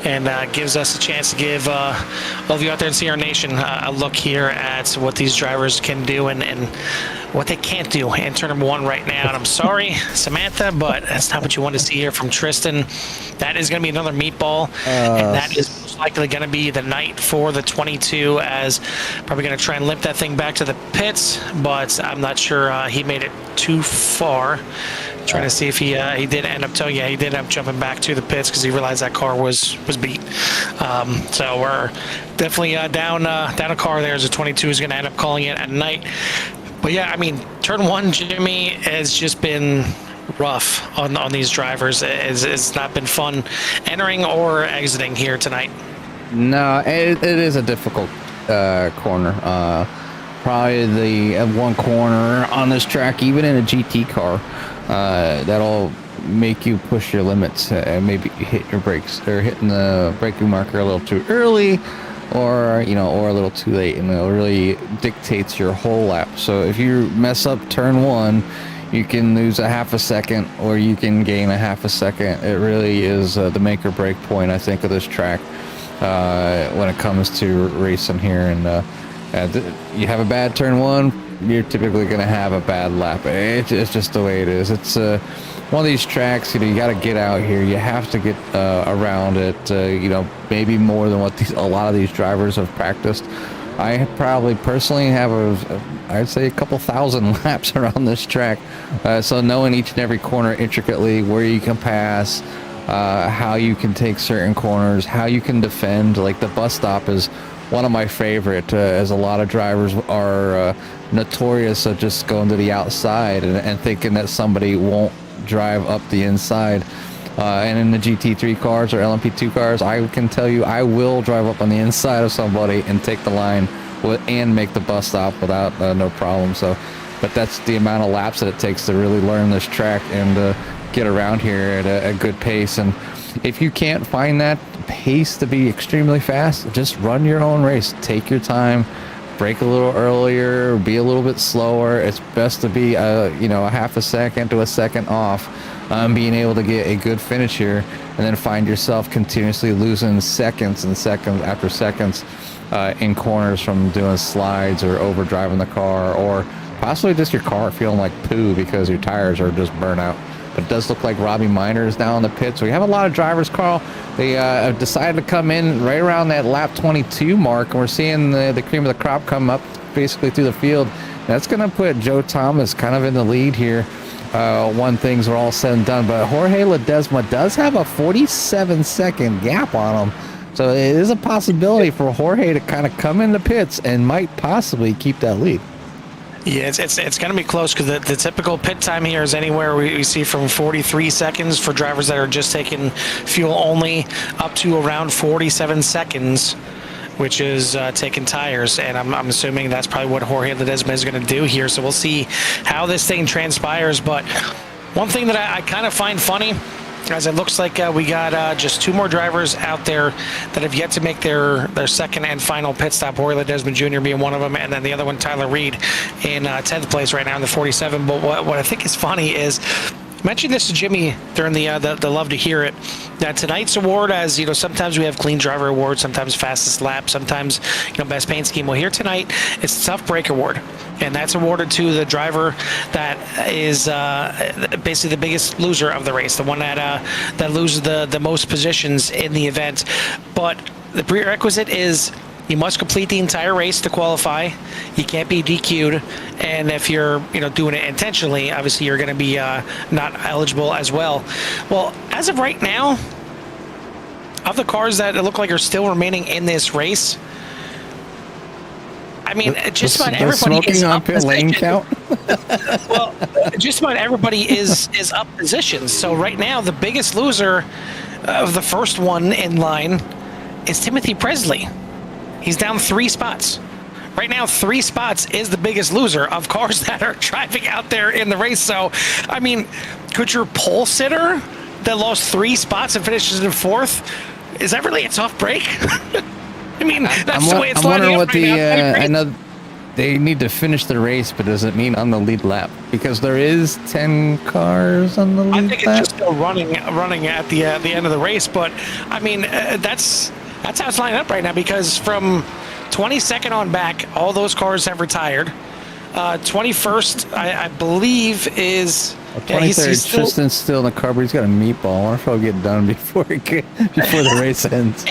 and gives us a chance to give all of you out there in CR Nation a look here at what these drivers can do and what they can't do in turn number 1 right now. And I'm sorry, Samantha, but that's not what you want to see here from Tristan. That is going to be another meatball, and that is most likely going to be the night for the 22, as probably going to try and limp that thing back to the pits, but I'm not sure he made it too far. Trying to see if he did end up telling, yeah, he did end up jumping back to the pits because he realized that car was beat. So we're definitely down a car there, as a 22 is going to end up calling it at night. But yeah, I mean, turn 1, Jimmy, has just been rough on these drivers. It's not been fun entering or exiting here tonight. No, it is a difficult corner. Probably the one corner on this track, even in a GT car, that'll make you push your limits and maybe hit your brakes or hitting the braking marker a little too early, or a little too late, and it really dictates your whole lap. So if you mess up turn 1, you can lose a half a second, or you can gain a half a second. It really is the make or break point, I think, of this track when it comes to racing here. And you have a bad turn 1, you're typically going to have a bad lap. It's just the way it is. It's one of these tracks, you got to get out here. You have to get around it, maybe more than what a lot of these drivers have practiced. I probably personally have I'd say a couple thousand laps around this track. So knowing each and every corner intricately, where you can pass, how you can take certain corners, how you can defend. Like the bus stop is one of my favorite, as a lot of drivers are notorious of just going to the outside and thinking that somebody won't drive up the inside. And in the GT3 cars or LMP2 cars, I can tell you I will drive up on the inside of somebody and take the line and make the bus stop without no problem. So, but that's the amount of laps that it takes to really learn this track and get around here at a good pace. And if you can't find that pace to be extremely fast, just run your own race. Take your time, brake a little earlier, be a little bit slower. It's best to be a half a second to a second off, being able to get a good finish here, and then find yourself continuously losing seconds and seconds after seconds in corners from doing slides or over driving the car, or possibly just your car feeling like poo because your tires are just burnt out. But it does look like Robbie Minor is now in the pits. We have a lot of drivers, Carl. They have decided to come in right around that lap 22 mark, and we're seeing the cream of the crop come up basically through the field. That's going to put Joe Thomas kind of in the lead here when things are all said and done. But Jorge Ledesma does have a 47-second gap on him. So it is a possibility for Jorge to kind of come in the pits and might possibly keep that lead. Yeah, it's going to be close, because the typical pit time here is anywhere we see from 43 seconds for drivers that are just taking fuel only, up to around 47 seconds, which is taking tires. And I'm assuming that's probably what Jorge Ledesma is going to do here. So we'll see how this thing transpires. But one thing that I kind of find funny, as it looks like we got just 2 more drivers out there that have yet to make their second and final pit stop. Jorge Ledesma Jr. being one of them, and then the other one, Tyler Reed, in 10th place right now in the 47. But what I think is funny is, I mentioned this to Jimmy during the Love to Hear It, that tonight's award, as sometimes we have clean driver award, sometimes fastest lap, sometimes best paint scheme. Well, here tonight it's the tough break award, and that's awarded to the driver that is basically the biggest loser of the race, the one that loses the most positions in the event. But the prerequisite is you must complete the entire race to qualify. You can't be DQ'd, and if you're doing it intentionally, obviously you're going to be not eligible as well. Well, as of right now, of the cars that look like are still remaining in this race, I mean, just about everybody is up position. Count? Well, just about everybody is up positions. So right now, the biggest loser of the first one in line is Timothy Presley. He's down 3 spots. Right now, 3 spots is the biggest loser of cars that are driving out there in the race. So, I mean, could your pole sitter that lost 3 spots and finishes in 4th, is that really a tough break? I mean, that's the way it's lining up right now. they need to finish the race, but does it mean on the lead lap? Because there is 10 cars on the lead I think it's lap. just still running at the end of the race. But I mean, that's how it's lining up right now. Because from 22nd on back, all those cars have retired. 21st, I believe, is. Yeah, 23rd, Tristan's still in the car, but he's got a meatball. I wonder if he'll get done before the race ends.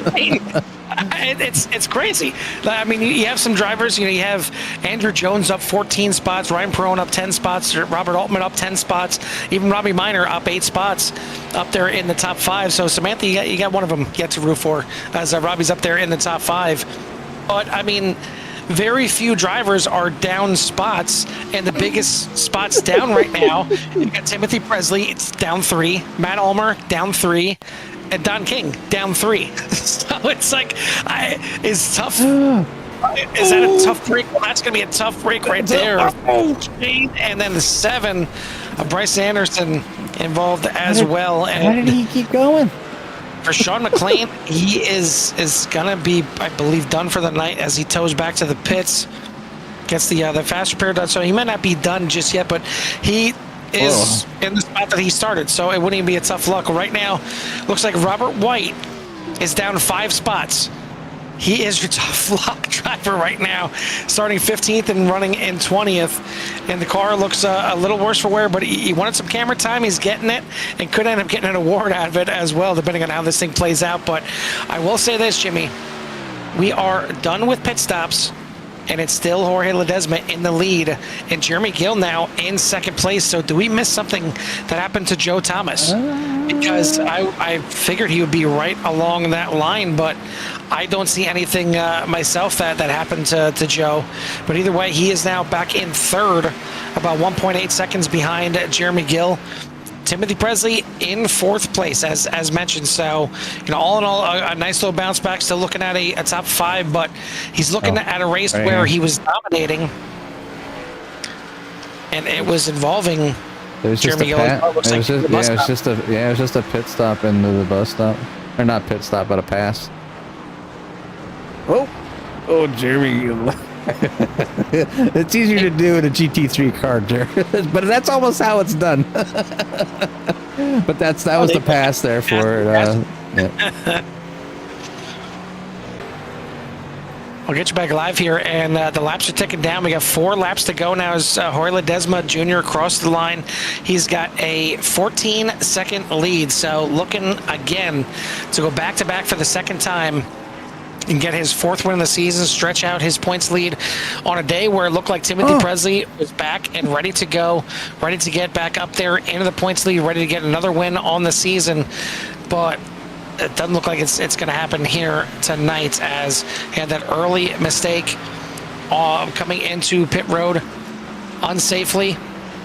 It's crazy. I mean, you have some drivers. You have Andrew Jones up 14 spots, Ryan Perone up 10 spots, Robert Altman up 10 spots, even Robbie Minor up 8 spots, up there in the top 5. So Samantha, you got one of them yet to root for, as Robbie's up there in the top 5. But I mean, very few drivers are down spots, and the biggest spots down right now, you got Timothy Presley, it's down 3, Matt Ulmer down 3, and Don King down 3. So it's like, it's tough. Is that a tough break? Well, that's going to be a tough break right there. And then the 7, Bryce Anderson involved as well. And how did he keep going? for Sean McLean, he is going to be, I believe, done for the night as he tows back to the pits. Gets the fast repair done. So he might not be done just yet, but he is in the spot that he started. So it wouldn't even be a tough luck. Right now, looks like Robert White is down 5 spots. He is your tough luck driver right now, starting 15th and running in 20th. And the car looks a little worse for wear, but he wanted some camera time. He's getting it and could end up getting an award out of it as well, depending on how this thing plays out. But I will say this, Jimmy, we are done with pit stops, and it's still Jorge Ledesma in the lead, and Jeremy Gill now in second place. So do we miss something that happened to Joe Thomas? Because I figured he would be right along that line, but I don't see anything myself that happened to Joe. But either way, he is now back in third, about 1.8 seconds behind Jeremy Gill. Timothy Presley in fourth place, as mentioned. So, all in all, a nice little bounce back. Still looking at a top 5, but he's looking at a race where he was dominating, and it was involving Jeremy Gill. It was just a pit stop into the bus stop, or not pit stop, but a pass. Oh, Jeremy Gill. It's easier to do in a GT3 car, Jared, but that's almost how it's done. But that was the pass there for it. I'll get you back live here, and the laps are ticking down. We got 4 laps to go now as Jorge Ledesma Jr. across the line. He's got a 14-second lead, so looking again to go back-to-back for the second time and get his 4th win of the season, stretch out his points lead on a day where it looked like Timothy Presley was back and ready to go, ready to get back up there into the points lead, ready to get another win on the season. But it doesn't look like it's going to happen here tonight, as he had that early mistake coming into pit road unsafely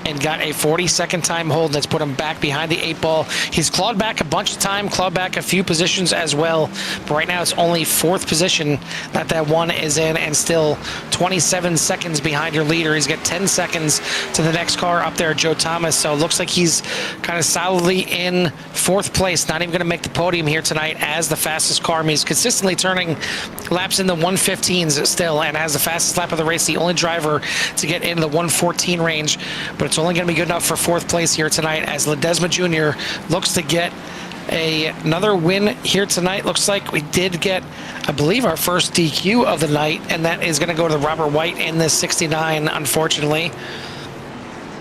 and got a 42nd time hold that's put him back behind the 8 ball. He's clawed back a bunch of time, clawed back a few positions as well, but right now it's only 4th position that one is in, and still 27 seconds behind your leader. He's got 10 seconds to the next car up there, Joe Thomas. So it looks like he's kind of solidly in 4th place, not even going to make the podium here tonight as the fastest car. I mean, he's consistently turning laps in the 115s still, and has the fastest lap of the race, the only driver to get into the 114 range, but it's only going to be good enough for 4th place here tonight, as Ledesma Jr. looks to get another win here tonight. Looks like we did get, I believe, our first DQ of the night, and that is going to go to Robert White in this 69, unfortunately.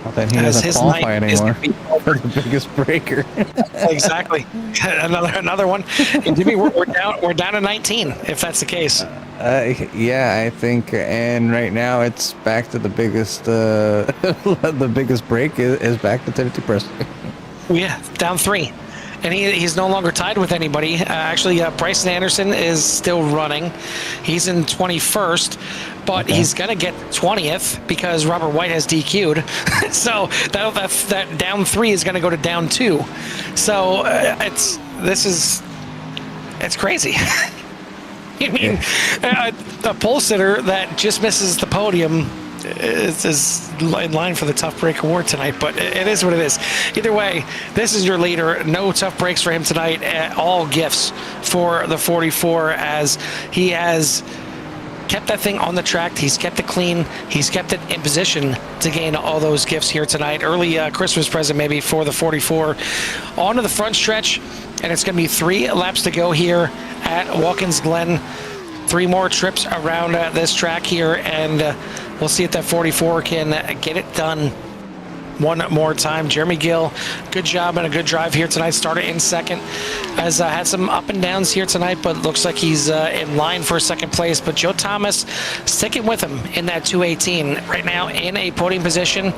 Well, then he doesn't qualify anymore. The biggest breaker. Exactly. Another one. And Jimmy, we're down to 19, if that's the case. Yeah, I think, and right now it's back to the biggest. The biggest break is back to Timothy Presley. Yeah, down 3. And he's no longer tied with anybody. Actually, Bryson Anderson is still running. He's in 21st, but he's going to get 20th because Robert White has DQ'd. So that down 3 is going to go to down 2. So it's crazy. I mean, a pole sitter that just misses the podium is in line for the Tough Break Award tonight, but it is what it is. Either way, this is your leader. No tough breaks for him tonight. All gifts for the 44, as he has kept that thing on the track. He's kept it clean. He's kept it in position to gain all those gifts here tonight. Early Christmas present maybe for the 44. On to the front stretch, and it's going to be 3 laps to go here at Watkins Glen. 3 more trips around this track here, and we'll see if that 44 can get it done one more time. Jeremy Gill, good job and a good drive here tonight. Started in second. Has had some up and downs here tonight, but looks like he's in line for second place. But Joe Thomas sticking with him in that 218 right now in a podium position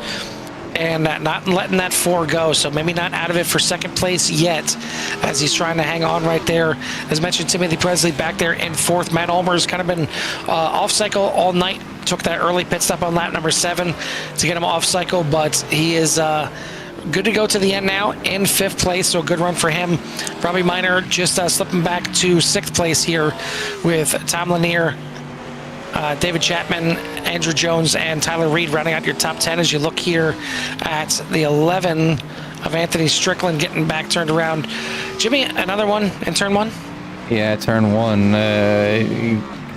and not letting that 4 go. So maybe not out of it for second place yet as he's trying to hang on right there. As mentioned, Timothy Presley back there in 4th. Matt Ulmer's kind of been off cycle all night. Took that early pit stop on lap number 7 to get him off cycle, but he is good to go to the end now in 5th place, so a good run for him. Robbie Minor just slipping back to 6th place here with Tom Lanier, David Chapman, Andrew Jones, and Tyler Reed rounding out your top 10 as you look here at the 11 of Anthony Strickland getting back turned around. Jimmy, another one in turn 1? Yeah, turn 1.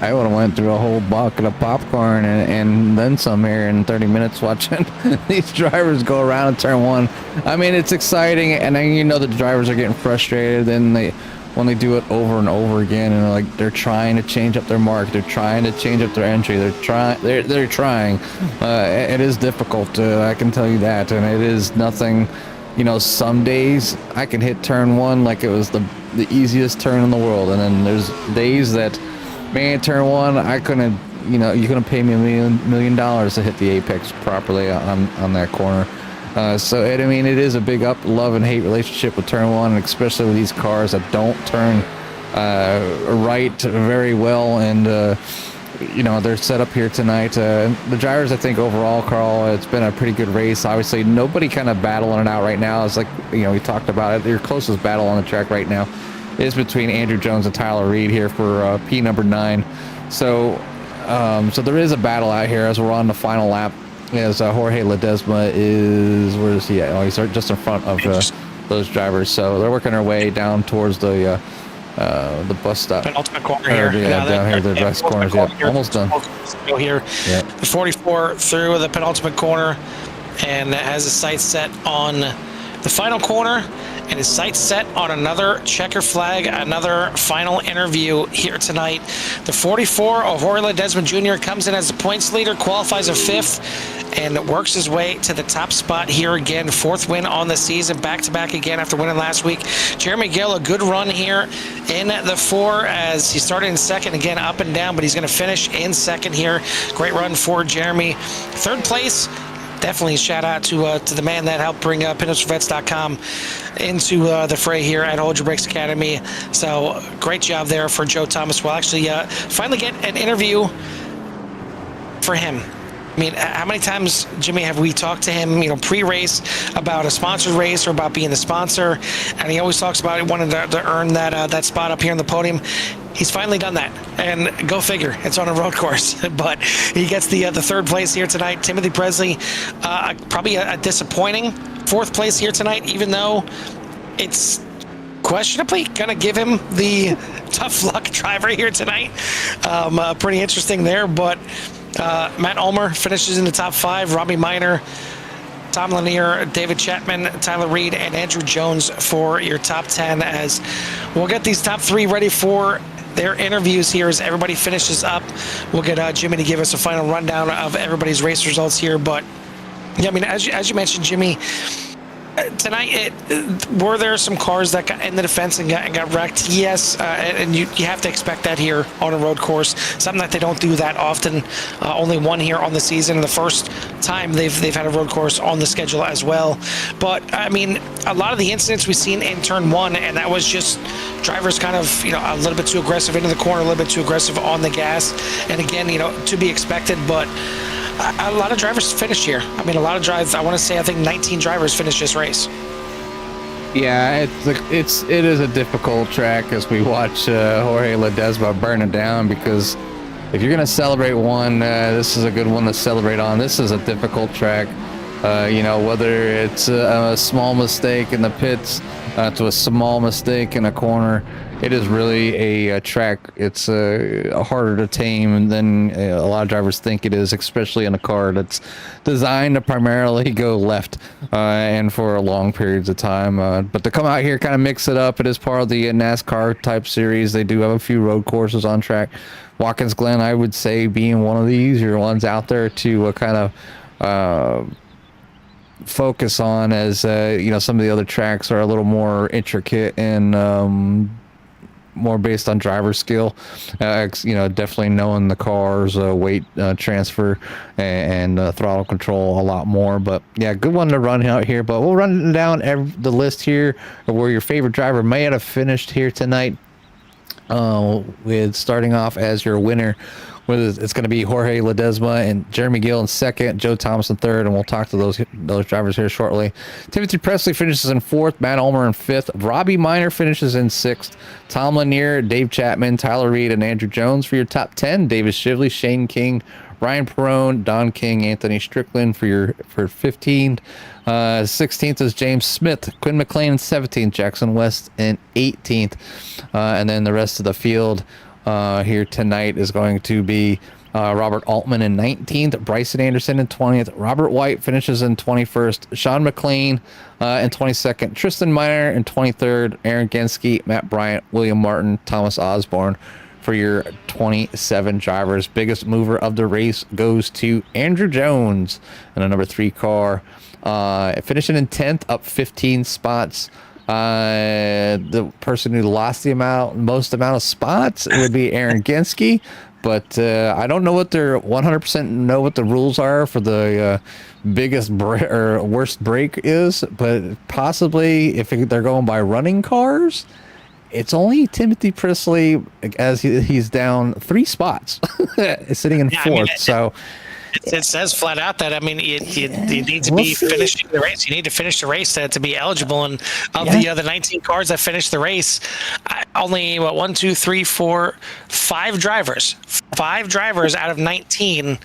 I would have went through a whole bucket of popcorn and then some here in 30 minutes watching these drivers go around in turn 1. I mean, it's exciting, and then you know the drivers are getting frustrated, and when they do it over and over again, and they're trying to change up their mark, they're trying to change up their entry, they're trying. It is difficult, I can tell you that, and it is nothing. You know, some days I can hit turn 1 like it was the easiest turn in the world, and then there's days that, man, turn 1, I couldn't, you couldn't pay me $1 million to hit the apex properly on that corner. So it is a big love and hate relationship with turn 1, and especially with these cars that don't turn right very well, and they're set up here tonight. The drivers, I think overall, Carl, it's been a pretty good race. Obviously, nobody kind of battling it out right now. It's like we talked about it. Your closest battle on the track right now is between Andrew Jones and Tyler Reed here for P number 9. So there is a battle out here as we're on the final lap. As Jorge Ledesma is, where is he at? Oh, he's just in front of those drivers. So they're working their way down towards the bus stop. Penultimate corner here. Yeah, down here, the best corners. Yeah, almost done. Go here. Yeah. The 44 through the penultimate corner, and has his sights set on the final corner, and his sights set on another checker flag, another final interview here tonight. The 44 of Jorge Ledesma Jr. comes in as the points leader, qualifies a 5th, and works his way to the top spot here again. 4th win on the season, back-to-back again after winning last week. Jeremy Gill, a good run here in the 4 as he started in 2nd, again up and down, but he's going to finish in 2nd here. Great run for Jeremy. 3rd place, definitely a shout out to the man that helped bring PinUpsForVets.com into the fray here at Hold Your Brakes Academy. So great job there for Joe Thomas. We'll actually finally get an interview for him. I mean, how many times, Jimmy, have we talked to him, pre-race about a sponsored race or about being the sponsor? And he always talks about wanting to earn that spot up here on the podium. He's finally done that, and go figure, it's on a road course. But he gets the 3rd place here tonight. Timothy Presley, probably a disappointing 4th place here tonight, even though it's questionably gonna give him the tough luck driver here tonight. Pretty interesting there, but Matt Ulmer finishes in the top 5. Robbie Minor, Tom Lanier, David Chapman, Tyler Reed, and Andrew Jones for your top 10, as we'll get these top 3 ready for their interviews here as everybody finishes up. We'll get Jimmy to give us a final rundown of everybody's race results here. But yeah, I mean, as you mentioned, Jimmy, tonight, were there some cars that got in the defense and got wrecked? Yes, and you have to expect that here on a road course. Something that they don't do that often. Only one here on the season, the first time they've had a road course on the schedule as well. But I mean, a lot of the incidents we've seen in turn 1, and that was just drivers kind of a little bit too aggressive into the corner, a little bit too aggressive on the gas, and again, to be expected. But a lot of drivers finished here. I mean, a lot of drivers. I think 19 drivers finished this race. Yeah, it is a difficult track as we watch Jorge Ledesma burn it down, because if you're going to celebrate one, this is a good one to celebrate on. This is a difficult track. Whether it's a small mistake in the pits to a small mistake in a corner, it is really a track. It's harder to tame than a lot of drivers think it is, especially in a car that's designed to primarily go left and for long periods of time. But to come out here, kind of mix it up, it is part of the NASCAR type series. They do have a few road courses on track. Watkins Glen, I would say, being one of the easier ones out there to kind of focus on, as some of the other tracks are a little more intricate and more based on driver skill. Definitely knowing the car's weight transfer and throttle control a lot more. But yeah, good one to run out here. But we'll run down the list here of where your favorite driver may have finished here tonight, with starting off as your winner. It's going to be Jorge Ledesma and Jeremy Gill in second, Joe Thomas in third, and we'll talk to those drivers here shortly. Timothy Presley finishes in fourth, Matt Ulmer in fifth, Robbie Minor finishes in sixth, Tom Lanier, Dave Chapman, Tyler Reed, and Andrew Jones for your top 10, Davis Shively, Shane King, Ryan Perone, Don King, Anthony Strickland for 15. 16th is James Smith, Quinn McLean in 17th, Jackson West in 18th, and then the rest of the field here tonight is going to be Robert Altman in 19th, Bryson Anderson in 20th, Robert White finishes in 21st, Sean McLean in 22nd, Tristan Miner in 23rd, Aaron Genske, Matt Bryant, William Martin, Thomas Osborne for your 27 drivers. Biggest mover of the race goes to Andrew Jones in a number 3 car, finishing in 10th, up 15 spots. The person who lost the most amount of spots would be Aaron Genske, but I don't know what their 100% know what the rules are for the biggest or worst break is, but possibly if they're going by running cars, it's only Timothy Presley, as he's down 3 spots, sitting in fourth. So it says flat out that, you need to be finishing the race. You need to finish the race to be eligible. And of the other 19 cars that finished the race, only 5 drivers. 5 drivers out of 19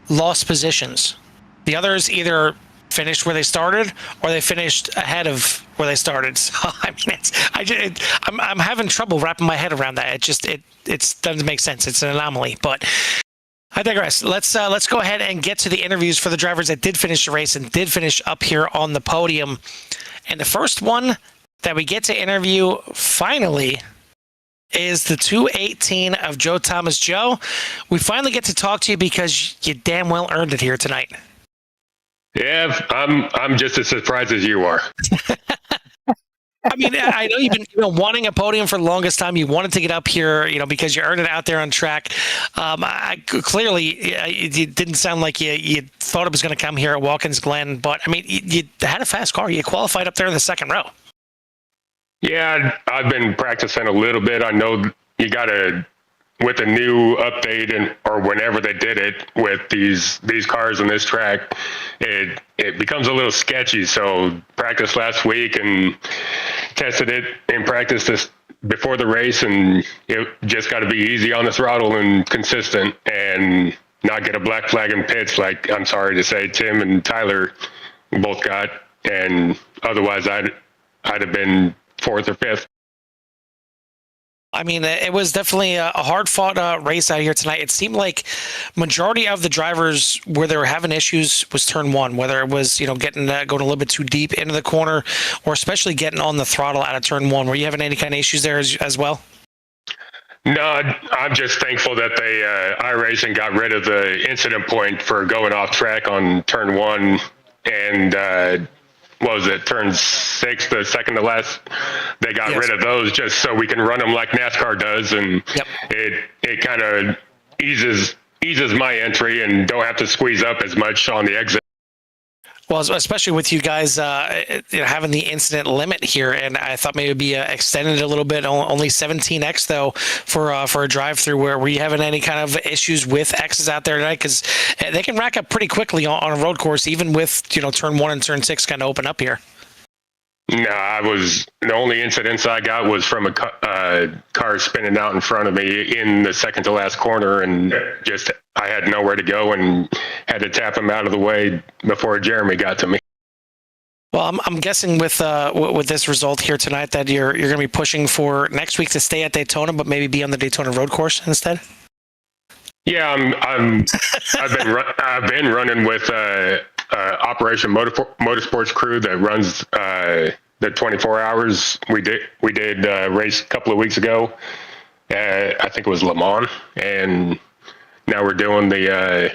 lost positions. The others either finished where they started or they finished ahead of where they started. So I'm having trouble wrapping my head around that. It doesn't make sense. It's an anomaly, but I digress. Let's go ahead and get to the interviews for the drivers that did finish the race and did finish up here on the podium. And the first one that we get to interview finally is the 218 of Joe Thomas. Joe, we finally get to talk to you because you damn well earned it here tonight. Yeah, I'm just as surprised as you are. I know you've been wanting a podium for the longest time. You wanted to get up here, because you earned it out there on track. Clearly, it didn't sound like you thought it was going to come here at Watkins Glen, but you had a fast car. You qualified up there in the second row. Yeah, I've been practicing a little bit. I know you got to, with a new update or whenever they did it with these cars on this track, it becomes a little sketchy. So practiced last week and tested it in practice this before the race, and it just got to be easy on the throttle and consistent and not get a black flag in pits like, I'm sorry to say, Tim and Tyler both got, and otherwise I'd have been 4th or 5th. It was definitely a hard-fought race out here tonight. It seemed like majority of the drivers where they were having issues was turn 1, whether it was getting going a little bit too deep into the corner, or especially getting on the throttle out of turn 1. Were you having any kind of issues there as well? No, I'm just thankful that they iRacing got rid of the incident point for going off track on turn 1 and. What was it, turn 6, the second to last? They got rid of those just so we can run them like NASCAR does, and it kind of eases my entry and don't have to squeeze up as much on the exit. Well, especially with you guys having the incident limit here, and I thought maybe it'd be extended a little bit. Only 17X though for a drive-through. Were you having any kind of issues with X's out there tonight? Because they can rack up pretty quickly on a road course, even with turn 1 and turn 6 kind of open up here. No, the only incidents I got was from a car spinning out in front of me in the second to last corner, and just I had nowhere to go and had to tap him out of the way before Jeremy got to me. Well, I'm guessing with this result here tonight that you're going to be pushing for next week to stay at Daytona, but maybe be on the Daytona road course instead. Yeah, I've been running with Operation Motorsports crew that runs the 24 hours. We did race a couple of weeks ago. I think it was Le Mans, and now we're doing the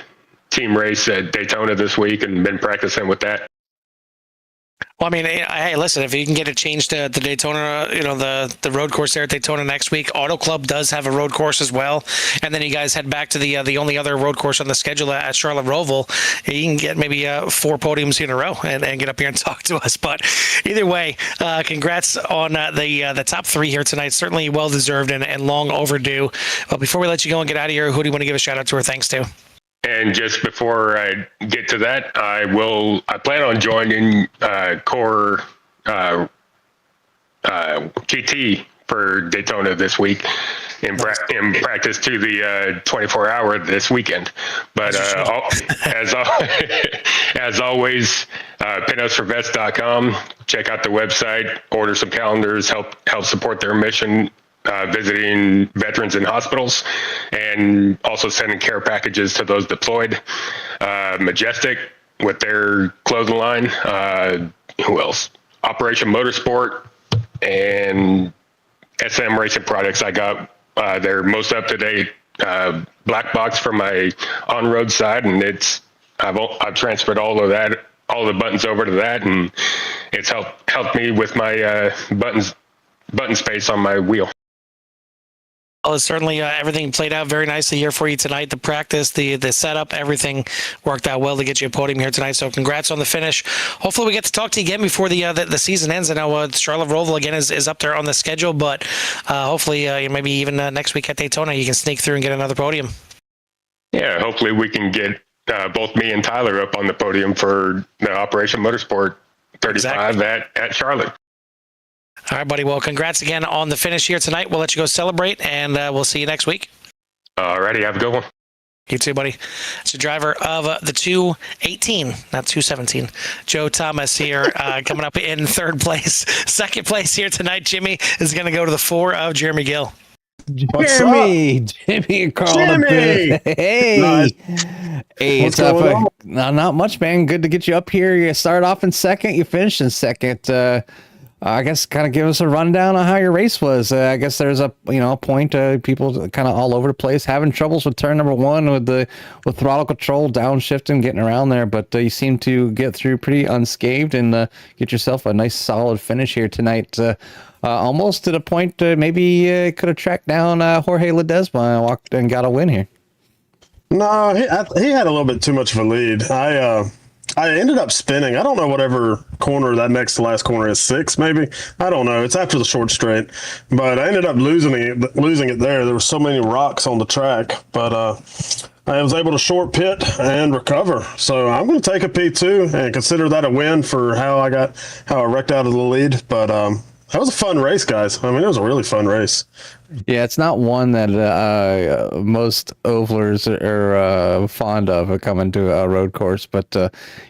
team race at Daytona this week, and been practicing with that. Well, I mean, hey, listen, if you can get it changed to the Daytona, the road course there at Daytona next week, Auto Club does have a road course as well. And then you guys head back to the only other road course on the schedule at Charlotte Roval. You can get maybe 4 podiums in a row and get up here and talk to us. But either way, congrats on the top 3 here tonight. Certainly well-deserved and long overdue. But before we let you go and get out of here, who do you want to give a shout-out to or thanks to? And just before I get to that, I plan on joining Core GT for Daytona this week in practice to the 24-hour this weekend. But as always, pinupsforvets.com. Check out the website, order some calendars, help support their mission. Visiting veterans in hospitals, and also sending care packages to those deployed. Majestic with their clothing line. Who else? Operation Motorsport and SM Racing Products. I got their most up-to-date black box for my on-road side, and I've transferred all of that, all the buttons over to that, and it's helped me with my button space on my wheel. Well, certainly everything played out very nicely here for you tonight. The practice, the setup, everything worked out well to get you a podium here tonight. So congrats on the finish. Hopefully we get to talk to you again before the season ends. I know Charlotte Roval again is up there on the schedule, but hopefully maybe even next week at Daytona you can sneak through and get another podium. Yeah, hopefully we can get both me and Tyler up on the podium for the Operation Motorsport 35 exactly. at Charlotte. All right, buddy. Well, congrats again on the finish here tonight. We'll let you go celebrate, and we'll see you next week. All righty. Have a good one. You too, buddy. It's the driver of the 218, not 217, Joe Thomas here, coming up in third place. Second place here tonight, Jimmy, is going to go to the 4 of Jeremy Gill. Jimmy calling up. Hey. Nice. Hey, what's going on? Not much, man. Good to get you up here. You started off in second. You finished in second. I guess kind of give us a rundown on how your race was. I guess there's a point people kind of all over the place having troubles with turn number 1 with throttle control, downshifting, getting around there. But you seem to get through pretty unscathed and get yourself a nice solid finish here tonight. Almost to the point maybe could have tracked down Jorge Ledesma and walked and got a win here. No, he had a little bit too much of a lead. I ended up spinning. I don't know whatever corner that next to last corner is, 6 maybe. I don't know. It's after the short straight, but I ended up losing it there. There were so many rocks on the track, but I was able to short pit and recover. So I'm going to take a P2 and consider that a win for how I wrecked out of the lead. But that was a fun race, guys. I mean, it was a really fun race. Yeah, it's not one that most ovalers are fond of coming to a road course, but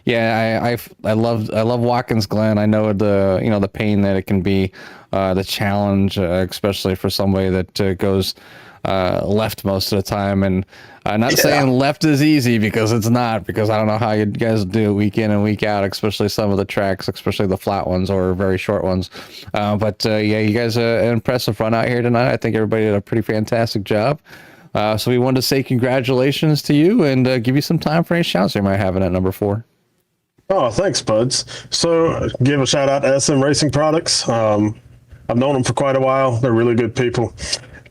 yeah, I love Watkins Glen. I know the pain that it can be, the challenge, especially for somebody that goes left most of the time. And I'm not saying left is easy, because it's not, because I don't know how you guys do it week in and week out, especially some of the tracks, especially the flat ones or very short ones. But yeah, you guys an impressive run out here tonight. I think everybody did a pretty fantastic job. So we wanted to say congratulations to you and give you some time for any shouts you might have in at number 4. Oh, thanks, buds. So give a shout out to SM Racing Products. I've known them for quite a while. They're really good people.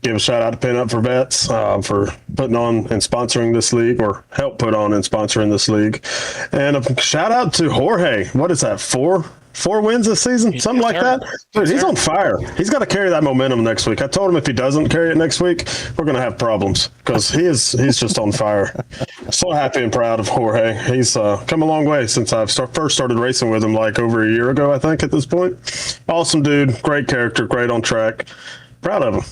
Give a shout out to Pin Up for Vets for putting on and sponsoring this league, or help put on and sponsoring this league. And a shout out to Jorge. What is that, 4 4 wins this season, something like that. Dude, he's on fire. He's got to carry that momentum next week. I told him if he doesn't carry it next week, we're going to have problems because he's just on fire. So happy and proud of Jorge. He's come a long way since I first started racing with him like over a year ago, I think, at this point. Awesome dude, great character, great on track. Proud of him.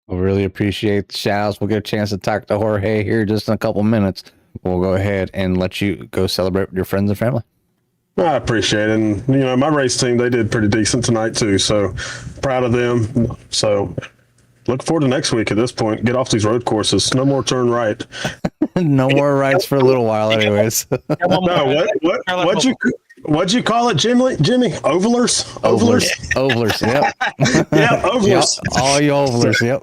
We really appreciate the shout outs. We'll get a chance to talk to Jorge here just in a couple minutes. We'll go ahead and let you go celebrate with your friends and family. I appreciate it. And, my race team, they did pretty decent tonight, too. So proud of them. So look forward to next week at this point. Get off these road courses. No more turn right. No more rides for a little while, anyways. No, what'd you call it, Jimmy? Ovalers? Ovalers, yep. Yeah, ovalers. Yep. All you ovalers, yep.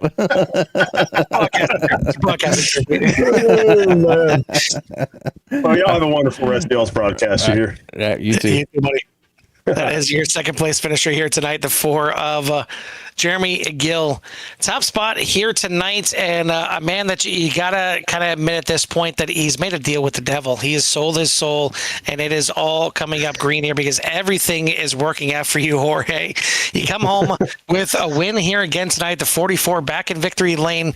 Well, y'all have a wonderful rest of y'all's broadcast. You hear? Yeah, you too. You too, buddy. That is your second place finisher here tonight, the 4 of Jeremy Gill. Top spot here tonight, and a man that you gotta kind of admit at this point that he's made a deal with the devil. He has sold his soul, and it is all coming up green here because everything is working out for you, Jorge. You come home with a win here again tonight, the 44 back in victory lane.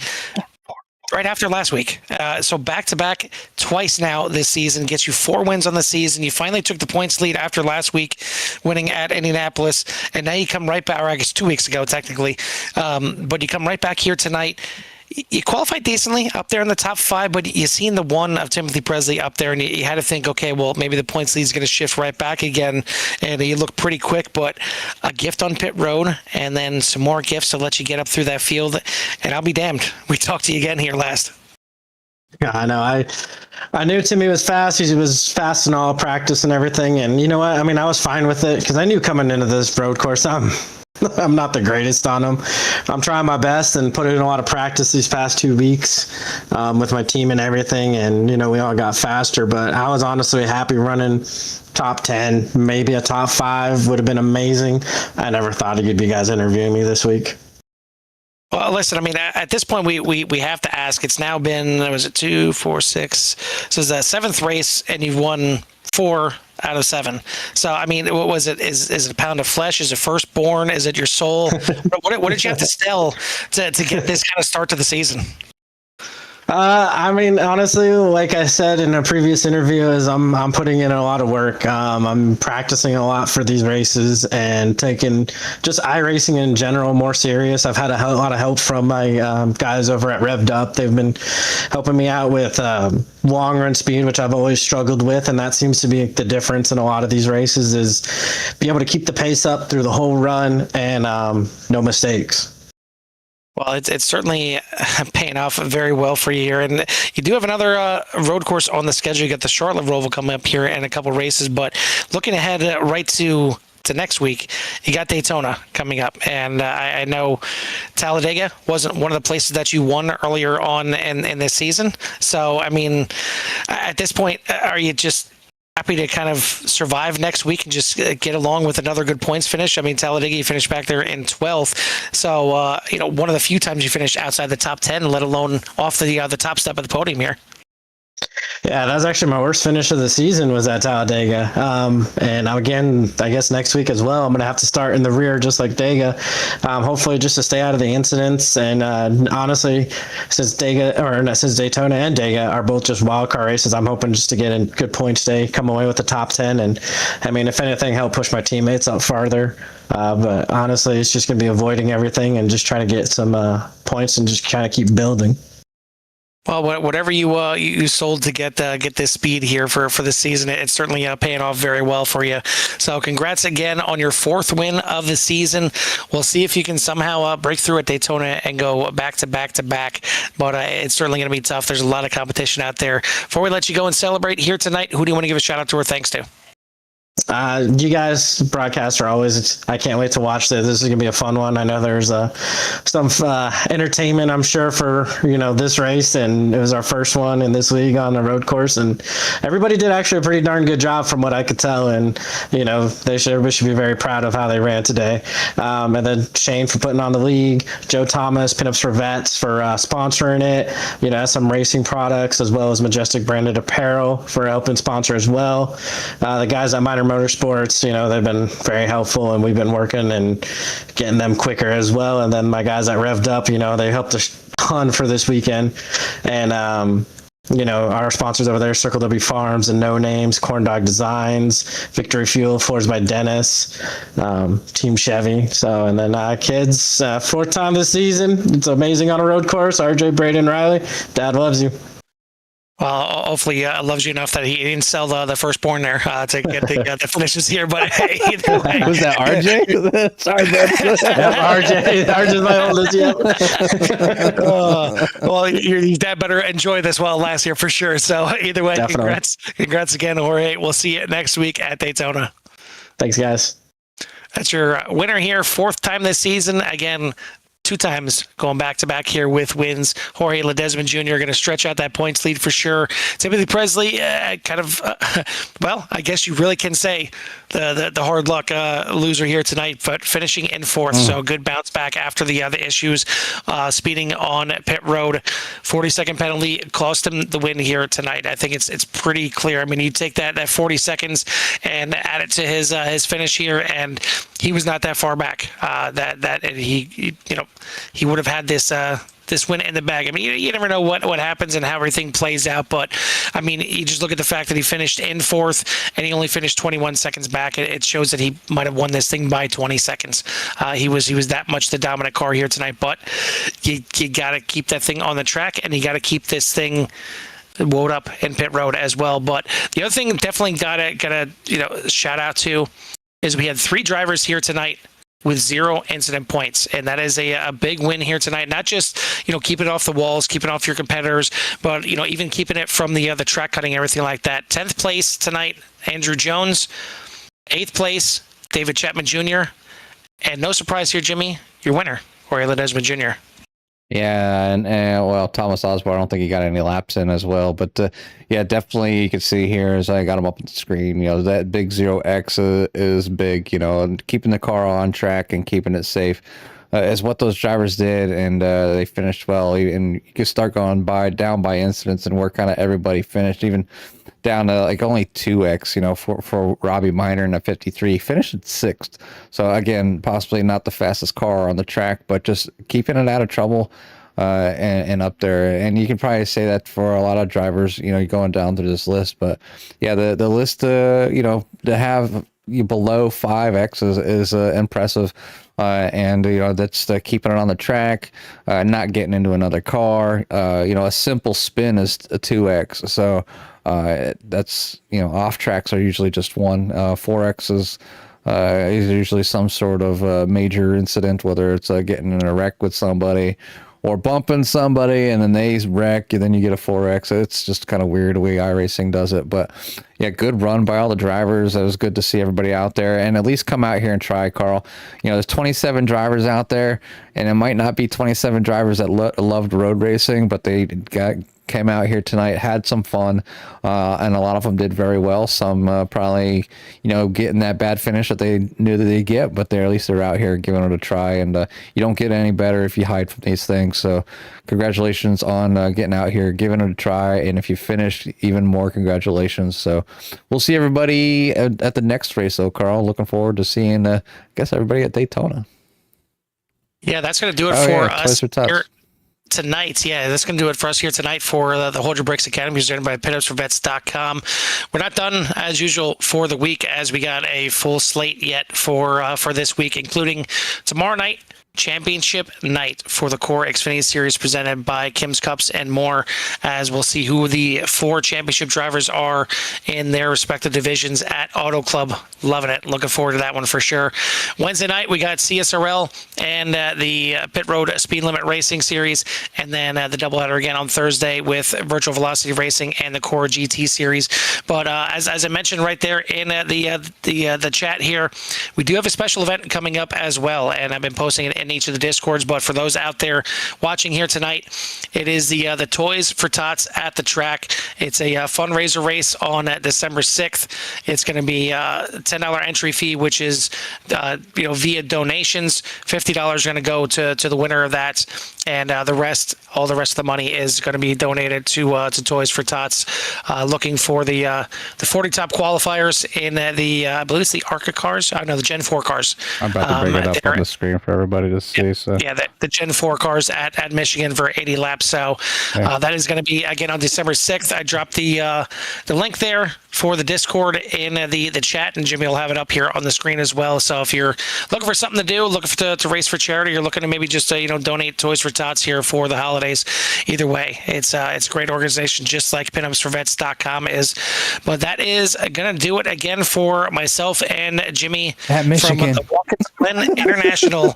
Right after last week. So back-to-back twice now this season gets you 4 wins on the season. You finally took the points lead after last week, winning at Indianapolis. And now you come right back, or I guess 2 weeks ago, technically. But you come right back here tonight. You qualified decently up there in the top 5, but you seen the 1 of Timothy Presley up there, and you had to think, okay, well, maybe the points lead is going to shift right back again, and you look pretty quick, but a gift on pit road, and then some more gifts to let you get up through that field, and I'll be damned. We talked to you again here last. Yeah, I know. I knew Timmy was fast. He was fast in all practice and everything, and you know what? I mean, I was fine with it because I knew coming into this road course, I'm not the greatest on them. I'm trying my best and put in a lot of practice these past 2 weeks with my team and everything. And, we all got faster, but I was honestly happy running top 10, maybe a top 5 would have been amazing. I never thought you'd be guys interviewing me this week. Well, listen, I mean, at this point, we have to ask. It's now been, was it 2, 4, 6? So it's the 7th race, and you've won 4 out of 7. So, I mean, what was it? Is it a pound of flesh? Is it firstborn? Is it your soul? What did you have to sell to get this kind of start to the season? I mean, honestly, like I said in a previous interview, is I'm putting in a lot of work. I'm practicing a lot for these races and taking just iRacing in general more serious. I've had a lot of help from my guys over at Rev'd Up. They've been helping me out with long run speed, which I've always struggled with, and that seems to be the difference in a lot of these races is be able to keep the pace up through the whole run and no mistakes. Well, it's certainly paying off very well for you here. And you do have another road course on the schedule. You got the Charlotte Roval coming up here and a couple races. But looking ahead right to next week, you got Daytona coming up. And I know Talladega wasn't one of the places that you won earlier on in this season. So, I mean, at this point, are you just happy to kind of survive next week and just get along with another good points finish? I mean, Talladega, you finished back there in 12th. So, one of the few times you finished outside the top 10, let alone off the top step of the podium here. Yeah, that was actually my worst finish of the season was at Talladega. And again, I guess next week as well, I'm going to have to start in the rear just like Dega. Hopefully just to stay out of the incidents. And honestly, since Daytona and Dega are both just wild card races, I'm hoping just to get a good points day, come away with the top 10. And I mean, if anything, help push my teammates up farther. But honestly, it's just going to be avoiding everything and just trying to get some points and just kind of keep building. Well, whatever you sold to get this speed here for the season, it's certainly paying off very well for you. So congrats again on your 4th win of the season. We'll see if you can somehow break through at Daytona and go back to back to back. But it's certainly going to be tough. There's a lot of competition out there. Before we let you go and celebrate here tonight, who do you want to give a shout out to or thanks to? You guys, broadcasts are always, I can't wait to watch this. This is going to be a fun one. I know there's some entertainment, I'm sure, for, this race. And it was our first one in this league on a road course. And everybody did actually a pretty darn good job from what I could tell. And, everybody should be very proud of how they ran today. And then Shane for putting on the league, Joe Thomas, Pinups for Vets for sponsoring it, some racing products as well as Majestic branded apparel for helping sponsor as well. The guys at Minor Motorsports. They've been very helpful, and we've been working and getting them quicker as well. And then my guys at Revved Up, they helped a ton for this weekend. And, our sponsors over there, Circle W Farms and No Names, Corn Dog Designs, Victory Fuel, Floors by Dennis, Team Chevy. So, and then kids, fourth time this season. It's amazing on a road course. RJ, Braden, Riley, Dad loves you. Well, hopefully loves you enough that he didn't sell the firstborn there to get the finishes here. But hey, either way. Was that RJ? Sorry, RJ. RJ's my oldest, well, your dad better enjoy this while it lasts here for sure. So either way, Definitely. congrats again, Jorge. We'll see you next week at Daytona. Thanks, guys. That's your winner here, fourth time this season. Again, 2 times going back to back here with wins. Jorge Ledesma Jr. going to stretch out that points lead for sure. Timothy Presley, well, I guess you really can say the hard luck loser here tonight, but finishing in fourth. So good bounce back after the other issues. Speeding on pit road, 40-second penalty cost him the win here tonight. I think it's pretty clear. I mean, you take that 40 seconds and add it to his finish here, and he was not that far back. He would have had this win in the bag. I mean, you never know what happens and how everything plays out. But I mean, you just look at the fact that he finished in fourth and he only finished 21 seconds back. It shows that he might have won this thing by 20 seconds. He was that much the dominant car here tonight. But you got to keep that thing on the track, and you got to keep this thing woed up in pit road as well. But the other thing definitely gotta shout out to is we had 3 drivers here tonight with 0 incident points. And that is a big win here tonight. Not just, keeping it off the walls, keeping off your competitors, but, even keeping it from the track cutting, everything like that. 10th place tonight, Andrew Jones. 8th place, David Chapman Jr. And no surprise here, Jimmy, your winner, Jorge Ledesma Jr. Yeah, and well, Thomas Osborne, I don't think he got any laps in as well. But yeah, definitely you can see here as I got him up on the screen, that big 0X is big, and keeping the car on track and keeping it safe is what those drivers did. And they finished well. And you can start going down by incidents and where kind of everybody finished, even down to like only 2X, for Robbie Minor in a 53, finished at 6th. So again, possibly not the fastest car on the track, but just keeping it out of trouble and up there. And you can probably say that for a lot of drivers, you're going down through this list. But yeah, the list, to have you below 5X is impressive. And that's keeping it on the track, not getting into another car. A simple spin is a 2X. So that's off tracks are usually just 1. 4Xs is usually some sort of major incident, whether it's getting in a wreck with somebody or bumping somebody and then they wreck, and then you get a 4X. It's just kind of weird the way iRacing does it. But yeah, good run by all the drivers. It was good to see everybody out there and at least come out here and try, Carl. There's 27 drivers out there, and it might not be 27 drivers that loved road racing, but they came out here tonight, had some fun, and a lot of them did very well. Some probably, getting that bad finish that they knew that they'd get, but at least they're out here giving it a try, and you don't get any better if you hide from these things. So congratulations on getting out here, giving it a try, and if you finished, even more congratulations. So we'll see everybody at the next race, though, Carl. Looking forward to seeing, I guess, everybody at Daytona. Yeah, that's going to do it for us here tonight. Yeah, that's going to do it for us here tonight for the Hold Your Brakes Academy, presented by pitupsforvets.com. We're not done as usual for the week, as we got a full slate yet for this week, including tomorrow night, championship night for the Core Xfinity Series, presented by Kim's Cups and more, as we'll see who the 4 championship drivers are in their respective divisions at Auto Club. Loving it. Looking forward to that one for sure. Wednesday night, we got CSRL and the Pit Road Speed Limit Racing Series, and then the doubleheader again on Thursday with Virtual Velocity Racing and the Core GT Series. But as I mentioned right there in the chat here, we do have a special event coming up as well, and I've been posting it in in each of the Discords. But for those out there watching here tonight, it is the Toys for Tots at the track. It's a fundraiser race on December 6th. It's going to be a $10 entry fee, which is via donations. $50 is going to go to the winner of that, and all the rest of the money is going to be donated to Toys for Tots. Looking for the 40 top qualifiers in I believe it's the ARCA cars. I know the Gen 4 cars. I'm about to bring it up on the screen for everybody to see. The Gen 4 cars at Michigan for 80 laps. So that is going to be again on December 6th. I dropped the link there for the Discord in the chat, and Jimmy will have it up here on the screen as well. So if you're looking for something to do, looking to race for charity, you're looking to maybe just donate Toys for Tots here for the holidays. Either way, it's a great organization, just like pinupsforvets.com is. But that is gonna do it again for myself and Jimmy at Michigan from the Watkins Glen International.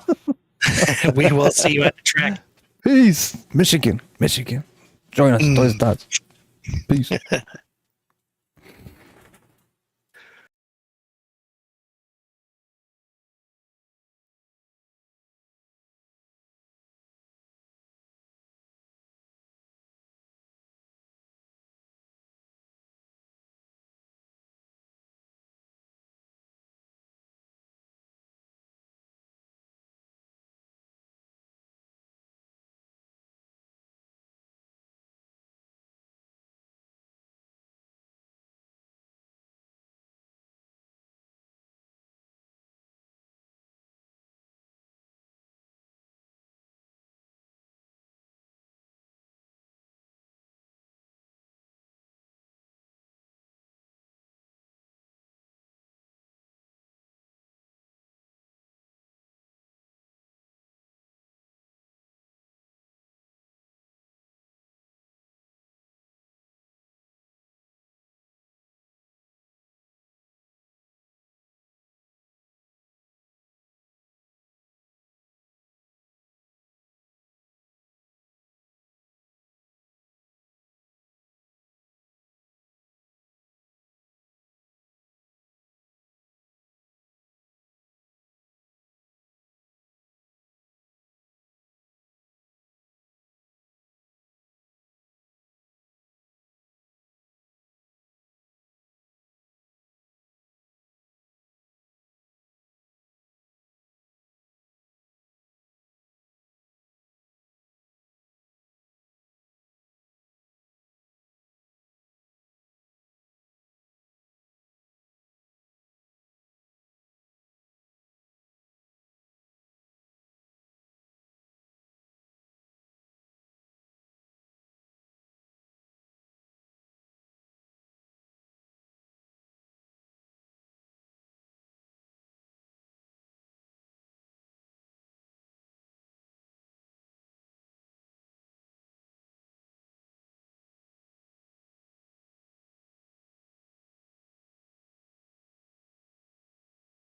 We will see you at the track. Peace, Michigan. Join us, Toys for Tots. Peace.